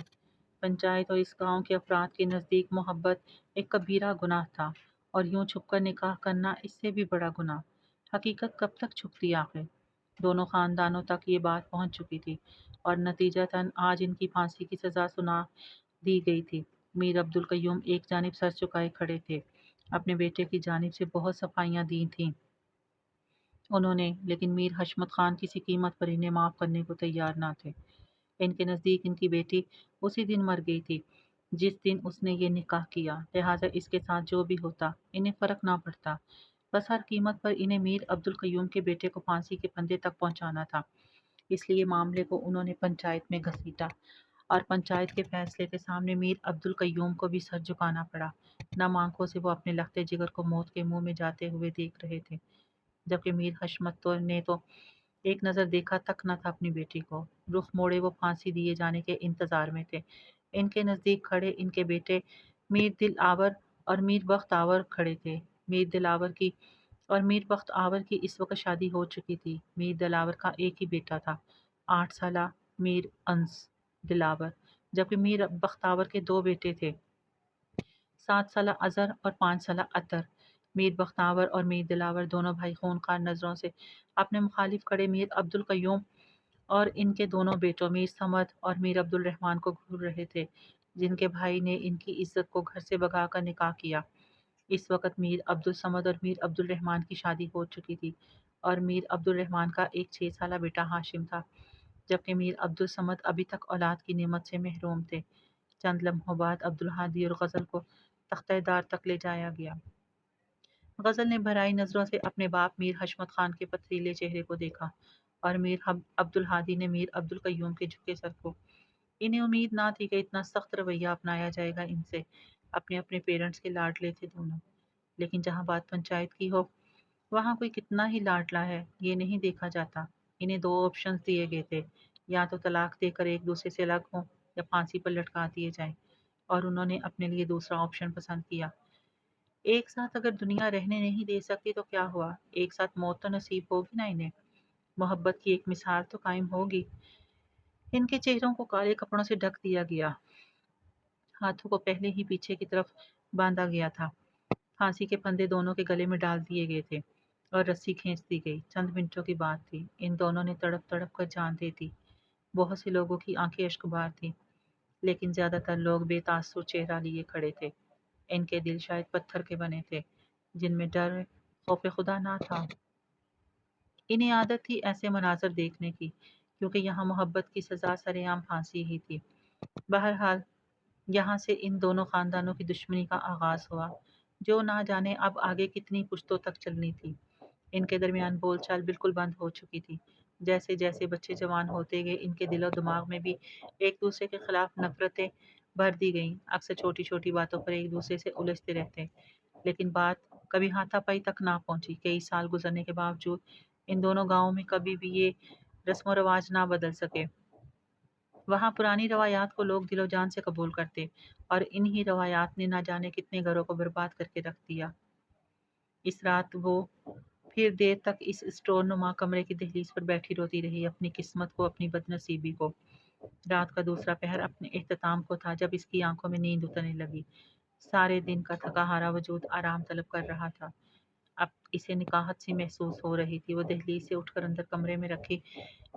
پنچایت اور اس گاؤں کے افراد کے نزدیک محبت ایک کبیرہ گناہ تھا، اور یوں چھپ کر نکاح کرنا اس سے بھی بڑا گناہ۔ حقیقت کب تک چھپتی آخر؟ دونوں خاندانوں تک یہ بات پہنچ چکی تھی اور نتیجتاً آج ان کی پھانسی کی سزا سنا دی گئی تھی۔ میر عبدالقیوم ایک جانب سر چکائے کھڑے تھے، اپنے بیٹے کی جانب سے بہت صفائیاں دی تھیں انہوں نے، لیکن میر حشمت خان کسی قیمت پر انہیں معاف کرنے کو تیار نہ تھے۔ ان کے نزدیک ان کی بیٹی اسی دن مر گئی تھی جس دن اس نے یہ نکاح کیا، لہٰذا اس کے ساتھ جو بھی ہوتا انہیں فرق نہ پڑتا، بس ہر قیمت پر انہیں میر عبدالقیوم کے بیٹے کو پھانسی کے پھندے تک پہنچانا تھا۔ اس لیے معاملے کو انہوں نے پنچایت میں گھسیٹا اور پنچایت کے فیصلے کے سامنے میر عبدالقیوم کو بھی سر جھکانا پڑا۔ نم آنکھوں سے وہ اپنے لختے جگر کو موت کے منہ میں جاتے ہوئے دیکھ رہے تھے، جبکہ میر حشمت نے تو ایک نظر دیکھا تک نہ تھا اپنی بیٹی کو۔ رخ موڑے وہ پھانسی دیے جانے کے انتظار میں تھے۔ ان کے نزدیک کھڑے ان کے بیٹے میر دل آور اور میر بخت آور کھڑے تھے۔ میر دل آور کی اور میر بخت آور کی اس وقت شادی ہو چکی تھی۔ میر دل آور کا ایک ہی بیٹا تھا، 8 سالہ میر انس دلاور، جبکہ میر بخت آور کے 2 بیٹے تھے، 7 سالہ اظہر اور 5 سالہ اطہر۔ میر بخت آور اور میر دلاور دونوں بھائی خونخوار نظروں سے اپنے مخالف کھڑے میر عبدالقیوم اور ان کے دونوں بیٹوں میر صمد اور میر عبدالرحمن کو گھور رہے تھے، جن کے بھائی نے ان کی عزت کو گھر سے بھگا کر نکاح کیا۔ اس وقت میر عبدالصمد اور میر عبدالرحمن کی شادی ہو چکی تھی اور میر عبدالرحمن کا ایک 6 سالہ بیٹا ہاشم تھا، جبکہ میر عبدالصمد ابھی تک اولاد کی نعمت سے محروم تھے۔ چند لمحوں بعد عبدالہادی اور غزل کو تختہ دار تک لے جایا گیا۔ غزل نے بھرائی نظروں سے اپنے باپ میر حشمت خان کے پتھریلے چہرے کو دیکھا اور میر عبدالہادی نے میر عبدالقیوم کے جھکے سر کو۔ انہیں امید نہ تھی کہ اتنا سخت رویہ اپنایا جائے گا ان سے، اپنے اپنے پیرنٹس کے لاڈلے تھے دونوں، لیکن جہاں بات پنچایت کی ہو وہاں کوئی کتنا ہی لاڈلا ہے یہ نہیں دیکھا جاتا۔ انہیں 2 آپشنز دیے گئے تھے، یا تو طلاق دے کر ایک دوسرے سے الگ ہوں یا پھانسی پر لٹکا دیے جائیں، اور انہوں نے اپنے لیے دوسرا آپشن پسند کیا۔ ایک ساتھ اگر دنیا رہنے نہیں دے سکتی تو کیا ہوا، ایک ساتھ موت تو نصیب ہوگی نا انہیں، محبت کی ایک مثال تو قائم ہوگی۔ ان کے چہروں کو کالے کپڑوں سے ڈھک دیا گیا، ہاتھوں کو پہلے ہی پیچھے کی طرف باندھا گیا تھا، پھانسی کے پھندے دونوں کے گلے میں ڈال دیے گئے تھے اور رسی کھینچ دی گئی۔ چند منٹوں کی بات تھی، ان دونوں نے تڑپ تڑپ کر جان دے دی۔ بہت سے لوگوں کی آنکھیں اشکبار تھیں، لیکن زیادہ تر لوگ بے تاثر چہرہ لیے کھڑے تھے۔ ان کے دل شاید پتھر کے بنے تھے، جن میں ڈر خوف خدا نہ تھا۔ انہیں عادت تھی ایسے مناظر دیکھنے کی، کیونکہ یہاں محبت کی سزا سر عام پھانسی ہی تھی۔ بہرحال یہاں سے ان دونوں خاندانوں کی دشمنی کا آغاز ہوا، جو نہ جانے اب آگے کتنی پشتوں تک چلنی تھی۔ ان کے درمیان بول چال بالکل بند ہو چکی تھی۔ جیسے جیسے بچے جوان ہوتے گئے ان کے دل و دماغ میں بھی ایک دوسرے کے خلاف نفرتیں بھر دی گئیں۔ اکثر چھوٹی چھوٹی باتوں پر ایک دوسرے سے الجھتے رہتے، لیکن بات کبھی ہاتھا پائی تک نہ پہنچی۔ کئی سال گزرنے کے باوجود ان دونوں گاؤں میں کبھی بھی یہ رسم و رواج نہ بدل سکے۔ وہاں پرانی روایات کو لوگ دل و جان سے قبول کرتے، اور انہی روایات نے نہ جانے کتنے گھروں کو برباد کر کے رکھ دیا۔ اس رات وہ پھر دیر تک اس اسٹور نما کمرے کی دہلیز پر بیٹھی روتی رہی، اپنی قسمت کو، اپنی بد نصیبی کو۔ رات کا دوسرا پہر اپنے اختتام کو تھا جب اس کی آنکھوں میں نیند اترنے لگی۔ سارے دن کا تھکا ہارا وجود آرام طلب کر رہا تھا، اب اسے نکاہت سی محسوس ہو رہی تھی۔ وہ دہلیز سے اٹھ کر اندر کمرے میں رکھی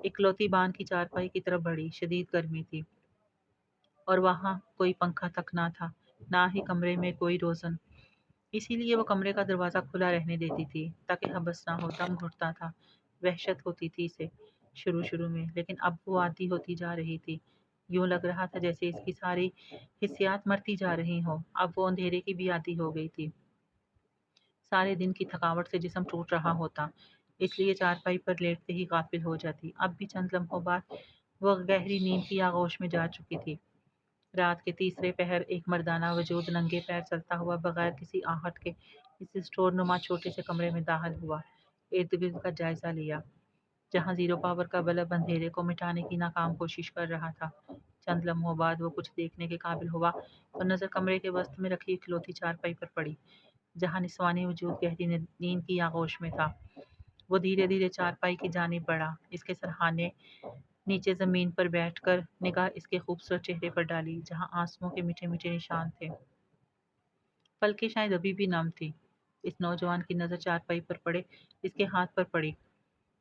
اکلوتی بان کی چارپائی کی طرف بڑھی۔ شدید گرمی تھی اور وہاں کوئی پنکھا تک نہ تھا، نہ ہی کمرے میں کوئی روزن، اسی لیے وہ کمرے کا دروازہ کھلا رہنے دیتی تھی تاکہ حبس نہ ہو۔ دم گھٹتا تھا، وحشت ہوتی تھی اسے شروع میں، لیکن اب وہ عادی ہوتی جا رہی تھی۔ یوں لگ رہا تھا جیسے اس کی ساری حسیات مرتی جا رہی ہوں۔ اب وہ اندھیرے کی بھی عادی ہو گئی تھی، سارے دن کی تھکاوٹ سے جسم ٹوٹ رہا ہوتا، اس لیے چارپائی پر لیٹتے ہی غافل ہو جاتی۔ اب بھی چند لمحوں بعد وہ گہری نیند کی آغوش میں جا چکی تھی۔ رات کے تیسرے پہر ایک مردانہ وجود ننگے پیر چلتا ہوا بغیر کسی آہٹ کے اس اسٹور نما چھوٹے سے کمرے میں داخل ہوا۔ ارد گرد کا جائزہ لیا، جہاں زیرو پاور کا بلب اندھیرے کو مٹانے کی ناکام کوشش کر رہا تھا۔ چند لمحوں بعد وہ کچھ دیکھنے کے قابل ہوا تو نظر کمرے کے وسط میں رکھی اکلوتی چارپائی پر پڑی، جہاں نسوانی وجود گہری نیند کی آغوش میں تھا۔ وہ دھیرے دھیرے چارپائی کی جانب بڑھا، اس کے سرہانے نیچے زمین پر بیٹھ کر نگاہ اس کے خوبصورت چہرے پر ڈالی، جہاں آنسوؤں کے میٹھے میٹھے نشان تھے۔ پلکیں شاید ابھی بھی نم تھی۔ اس نوجوان کی نظر چارپائی پر پڑے اس کے ہاتھ پر پڑی،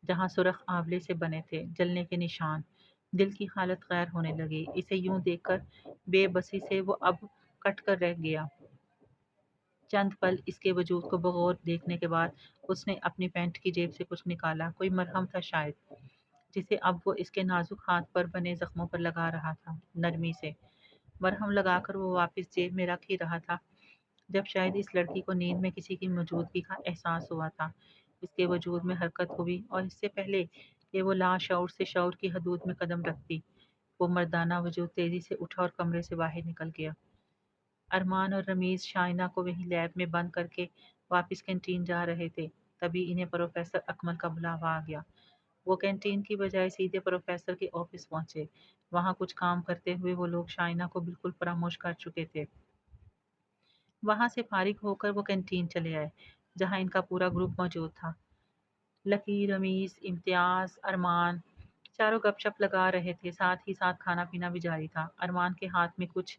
جہاں سرخ آنولے سے بنے تھے جلنے کے نشان۔ دل کی حالت غیر ہونے لگی۔ اسے یوں دیکھ کر بے بسی سے وہ اب کٹ کر رہ گیا۔ چند پل اس کے وجود کو بغور دیکھنے کے بعد اس نے اپنی پینٹ کی جیب سے کچھ نکالا۔ کوئی مرہم تھا شاید، جسے اب وہ اس کے نازک ہاتھ پر بنے زخموں پر لگا رہا تھا، نرمی سے۔ مرہم لگا کر وہ واپس جیب میں رکھ ہی رہا تھا جب شاید اس لڑکی کو نیند میں کسی کی موجودگی کا احساس ہوا تھا۔ اس کے وجود میں حرکت ہوئی اور اس سے پہلے کہ وہ لاشعور سے شعور کی حدود میں قدم رکھتی، وہ مردانہ وجود تیزی سے اٹھا اور کمرے سے باہر نکل گیا۔ ارمان اور رمیز شائنہ کو وہی لیب میں بند کر کے واپس کینٹین جا رہے تھے، تبھی انہیں پروفیسر اکمل کا بلاوا آ گیا۔ وہ کینٹین کی بجائے سیدھے پروفیسر کے آفس پہنچے۔ وہاں کچھ کام کرتے ہوئے وہ لوگ شائنہ کو بالکل فراموش کر چکے تھے۔ وہاں سے فارغ ہو کر وہ کینٹین چلے آئے، جہاں ان کا پورا گروپ موجود تھا۔ لکی، رمیز، امتیاز، ارمان چاروں گپ شپ لگا رہے تھے، ساتھ ہی ساتھ کھانا پینا بھی جاری تھا۔ ارمان کے ہاتھ میں کچھ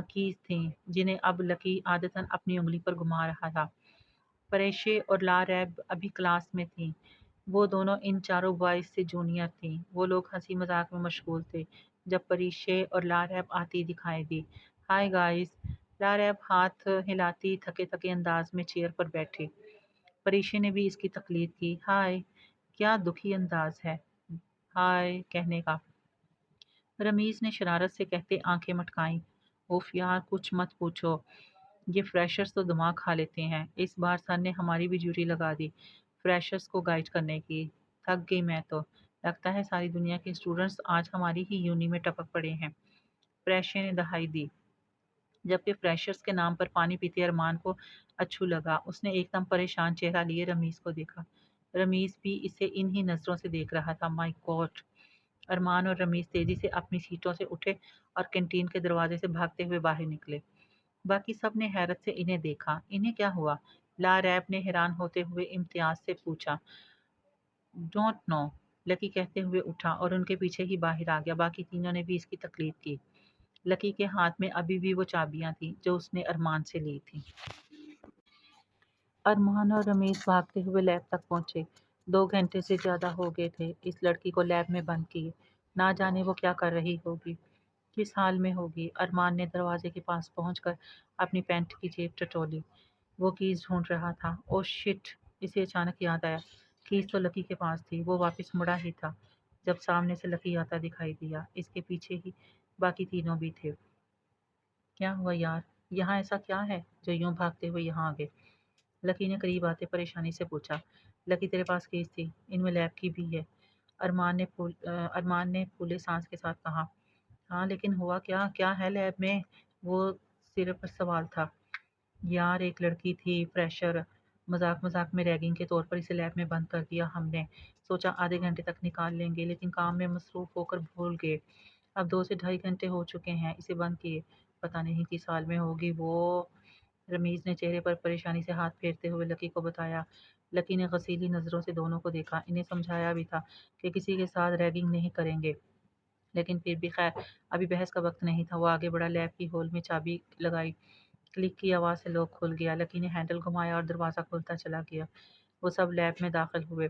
کیز تھیں جنہیں اب لکی عادتاً اپنی انگلی پر گھما رہا تھا۔ پریشے اور لاریب ابھی کلاس میں تھیں۔ وہ دونوں ان چاروں بوائز سے جونیئر تھیں۔ وہ لوگ ہنسی مذاق میں مشغول تھے جب پریشے اور لاریب آتی دکھائی دی۔ ہائی گائز، لاریب ہاتھ ہلاتی تھکے تھکے انداز میں چیئر پر بیٹھی۔ پریشے نے بھی اس کی تقلید کی۔ ہائے، کیا دکھی انداز ہے ہائے کہنے کا۔ رمیز نے شرارت سے کہتے آنکھیں مٹکائیں۔ اوف یار، کچھ مت پوچھو، یہ فریشرز تو دماغ کھا لیتے ہیں۔ اس بار سر نے ہماری بھی ڈیوٹی لگا دی فریشرز کو گائیڈ کرنے کی۔ تھک گئی میں تو، لگتا ہے ساری دنیا کے اسٹوڈنٹس آج ہماری ہی یونی میں ٹپک پڑے ہیں، پریشے نے دہائی دی، جبکہ فریشرز کے نام پر پانی پیتے ارمان کو اچھو لگا۔ اس نے ایک دم پریشان چہرہ لیے رمیز کو دیکھا۔ رمیز بھی اسے انہی نظروں سے دیکھ رہا تھا۔ مائی گاڈ! ارمان اور رمیز تیزی سے اپنی سیٹوں سے اٹھے اور کینٹین کے دروازے سے بھاگتے ہوئے باہر نکلے۔ باقی سب نے حیرت سے انہیں دیکھا۔ انہیں کیا ہوا؟ لاریب نے حیران ہوتے ہوئے امتیاز سے پوچھا۔ ڈونٹ نو، لکی کہتے ہوئے اٹھا اور ان کے پیچھے ہی باہر آ گیا۔ باقی تینوں نے بھی اس کی تقلید کی۔ لکی کے ہاتھ میں ابھی بھی وہ چابیاں تھیں جو اس نے ارمان سے لی تھیں۔ ارمان اور رمیز بھاگتے ہوئے لیب تک پہنچے۔ 2 گھنٹے سے زیادہ ہو گئے تھے اس لڑکی کو لیب میں بند کیے۔ نہ جانے وہ کیا کر رہی ہوگی، کس حال میں ہوگی۔ ارمان نے دروازے کے پاس پہنچ کر اپنی پینٹ کی جیب ٹٹولی۔ وہ کیز ڈھونڈ رہا تھا۔ او شٹ! اسے اچانک یاد آیا، کیز تو لکی کے پاس تھی۔ وہ واپس مڑا ہی تھا جب سامنے سے لکی آتا دکھائی دیا۔ اس کے پیچھے ہی باقی تینوں بھی تھے۔ کیا ہوا یار، یہاں ایسا کیا ہے جو یوں بھاگتے ہوئے یہاں آ گئے؟ لکی نے قریب آتے پریشانی سے پوچھا۔ لکی، تیرے پاس کیس تھی، ان میں لیب کی بھی ہے، ارمان نے پھولے سانس کے ساتھ کہا۔ ہاں لیکن ہوا کیا؟ کیا ہے لیب میں؟ وہ سرے پر سوال تھا۔ یار ایک لڑکی تھی فریشر، مذاق میں ریگنگ کے طور پر اسے لیب میں بند کر دیا ہم نے۔ سوچا آدھے گھنٹے تک نکال لیں گے، لیکن کام میں مصروف ہو کر بھول گئے۔ اب 2 سے 2.5 گھنٹے ہو چکے ہیں اسے بند کیے، پتہ نہیں کس حال میں ہوگی وہ۔ رمیز نے چہرے پر پریشانی سے ہاتھ پھیرتے ہوئے لکی کو بتایا۔ لکی نے غسیلی نظروں سے دونوں کو دیکھا۔ انہیں سمجھایا بھی تھا کہ کسی کے ساتھ ریگنگ نہیں کریں گے، لیکن پھر بھی خیر، ابھی بحث کا وقت نہیں تھا۔ وہ آگے بڑھا، لیب کی ہول میں چابی لگائی، کلک کی آواز سے لوک کھل گیا۔ لکی نے ہینڈل گھمایا اور دروازہ کھلتا چلا گیا۔ وہ سب لیب میں داخل ہوئے۔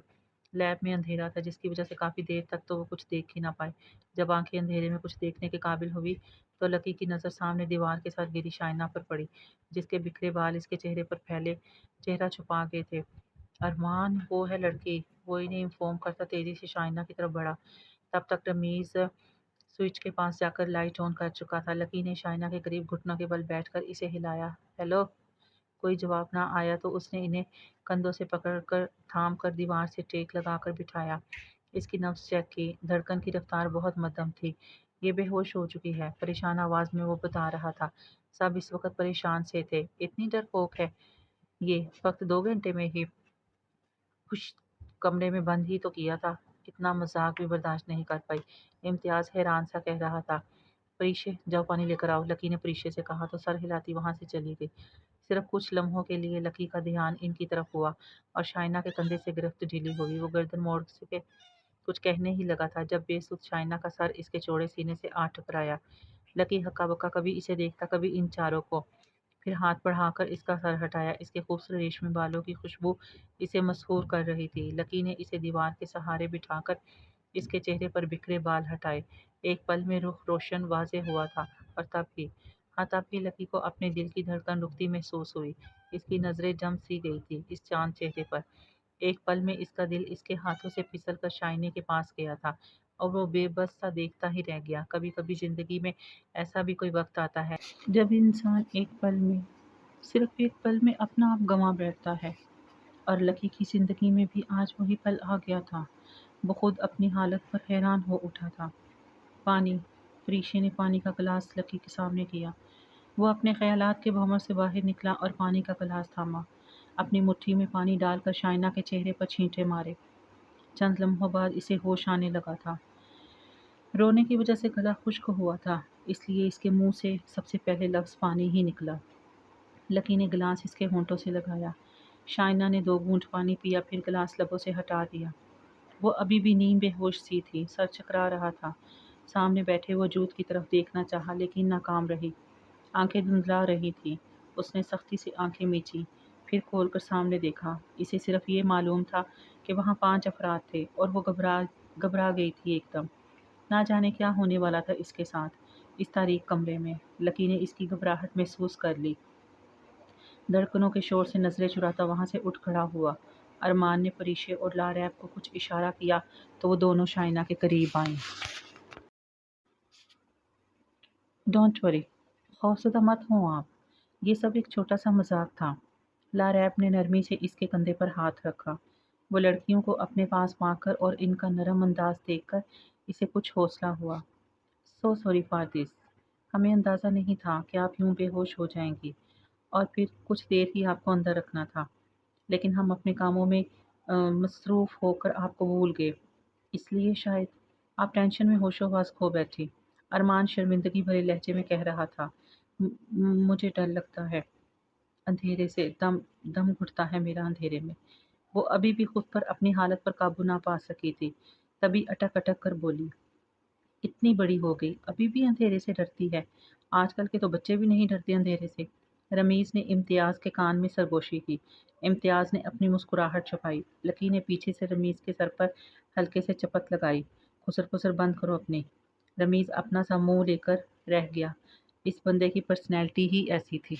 لیب میں اندھیرا تھا جس کی وجہ سے کافی دیر تک تو وہ کچھ دیکھ ہی نہ پائے۔ جب آنکھیں اندھیرے میں کچھ دیکھنے کے قابل ہوئی تو لکی کی نظر سامنے دیوار کے ساتھ گری شائنہ پر پڑی، جس کے بکھرے بال اس کے چہرے پر پھیلے چہرہ چھپا گئے تھے۔ ارمان، وہ ہے لڑکی، وہ انہیں انفارم کرتا تیزی سے شائنہ کی طرف بڑھا۔ تب تک رمیز سوئچ کے پاس جا کر لائٹ آن کر چکا تھا۔ لکی نے شائنہ کے قریب گھٹنوں کے بل بیٹھ کر اسے ہلایا۔ ہیلو! کوئی جواب نہ آیا تو اس نے انہیں کندھوں سے پکڑ کر تھام کر دیوار سے ٹیک لگا کر بٹھایا۔ اس کی نبض چیک کی، دھڑکن کی رفتار بہت مدھم تھی۔ یہ بے ہوش ہو چکی ہے، پریشان آواز میں وہ بتا رہا تھا۔ سب اس وقت پریشان سے تھے۔ اتنی ڈرپوک ہے یہ، فقط 2 گھنٹے میں ہی خوش کمرے میں بند ہی تو کیا تھا۔ اتنا مذاق بھی برداشت نہیں کر پائی۔ امتیاز حیران سا کہہ رہا تھا۔ پریشے، جاؤ پانی لے کر آؤ، لکی نے پریشے سے کہا تو سر ہلاتی وہاں سے چلی گئی۔ صرف کچھ لمحوں کے لیے لکی کا دھیان ان کی طرف ہوا اور شائنہ کے کندھے سے گرفت ڈھیلی ہوئی۔ وہ گردن موڑ کے کچھ کہنے ہی لگا تھا جب بے سود شائنہ کا سر اس کے چوڑے سینے سے آ ٹکرایا۔ لکی ہکا بکا کبھی اسے دیکھتا کبھی ان چاروں کو، پھر ہاتھ بڑھا کر اس کا سر ہٹایا۔ اس کے خوبصورت ریشمی بالوں کی خوشبو اسے مسحور کر رہی تھی۔ لکی نے اسے دیوار کے سہارے بٹھا کر اس کے چہرے پر بکھرے بال ہٹائے۔ ایک پل میں رخ روشن واضح ہوا تھا اور تب ہی ہاں تب بھی لکی کو اپنے دل کی دھڑکن رکتی محسوس ہوئی۔ اس کی نظریں جم سی گئی تھی اس چاند چہرے پر۔ ایک پل میں اس کا دل اس کے ہاتھوں سے پھسل کر شائنے کے پاس گیا تھا اور وہ بے بس سا دیکھتا ہی رہ گیا۔ کبھی کبھی زندگی میں ایسا بھی کوئی وقت آتا ہے جب انسان ایک پل میں، صرف ایک پل میں اپنا آپ گنوا بیٹھتا ہے، اور لکی کی زندگی میں بھی آج وہی پل آ گیا تھا۔ وہ خود اپنی حالت پر حیران ہو اٹھا تھا۔ پانی، فریشے نے پانی کا گلاس لکی کے سامنے کیا۔ وہ اپنے خیالات کے بھنور سے باہر نکلا اور پانی کا گلاس تھاما۔ اپنی مٹھی میں پانی ڈال کر شائنا کے چہرے پر چھینٹے مارے۔ چند لمحوں بعد اسے ہوش آنے لگا تھا۔ رونے کی وجہ سے گلا خشک ہوا تھا، اس لیے اس کے منہ سے سب سے پہلے لفظ پانی ہی نکلا۔ لکی نے گلاس اس کے ہونٹوں سے لگایا۔ شائنا نے 2 گھونٹ پانی پیا، پھر گلاس لبوں سے ہٹا دیا۔ وہ ابھی بھی نیم بے ہوش سی تھی، سر چکرا رہا تھا۔ سامنے بیٹھے وجود کی طرف دیکھنا چاہا لیکن ناکام رہی۔ آنکھیں دھندلا رہی تھی۔ اس نے سختی سے آنکھیں میچی، پھر کھول کر سامنے دیکھا۔ اسے صرف یہ معلوم تھا کہ وہاں 5 افراد تھے اور وہ گھبرا گئی تھی ایک دم۔ نہ جانے کیا ہونے والا تھا اس کے ساتھ، اس تاریک کمرے میں۔ لکی نے اس کی گھبراہٹ محسوس کر لی۔ دھڑکنوں کے شور سے نظریں چراتا وہاں سے اٹھ کھڑا ہوا۔ ارمان نے پریشے اور لاریب کو کچھ اشارہ کیا تو وہ دونوں شائنا کے قریب آئیں۔ ڈونٹ وری، خوفزدہ مت ہوں آپ، یہ سب ایک چھوٹا سا مذاق تھا۔ لاریب نے نرمی سے اس کے کندھے پر ہاتھ رکھا۔ وہ لڑکیوں کو اپنے پاس پا کر اور ان کا نرم انداز دیکھ کر اسے کچھ حوصلہ ہوا۔ سو سوری فار دس، ہمیں اندازہ نہیں تھا کہ آپ یوں بے ہوش ہو جائیں گی، اور پھر کچھ دیر ہی آپ کو اندر رکھنا تھا، لیکن ہم اپنے کاموں میں مصروف ہو کر آپ کو بھول گئے، اس لیے شاید آپ ٹینشن میں ہوش و حواس کھو بیٹھی۔ ارمان شرمندگی بھرے لہجے میں کہہ رہا تھا۔ مجھے ڈر لگتا ہے اندھیرے سے، دم گھٹتا ہے میرا اندھیرے میں۔ وہ ابھی بھی خود پر اپنی حالت پر قابو نہ پا سکی تھی، تبھی اٹک اٹک کر بولی، اتنی بڑی ہو گئی ابھی بھی اندھیرے سے ڈرتی ہے؟ آج کل کے تو بچے بھی نہیں ڈرتے اندھیرے سے۔ رمیز نے امتیاز کے کان میں سرگوشی کی۔ امتیاز نے اپنی مسکراہٹ چھپائی۔ لکی نے پیچھے سے رمیز کے سر پر ہلکے سے چپت لگائی۔ خسر خسر بند کرو اپنی۔ رمیز اپنا سا منہ لے کر رہ گیا۔ اس بندے کی پرسنالٹی ہی ایسی تھی۔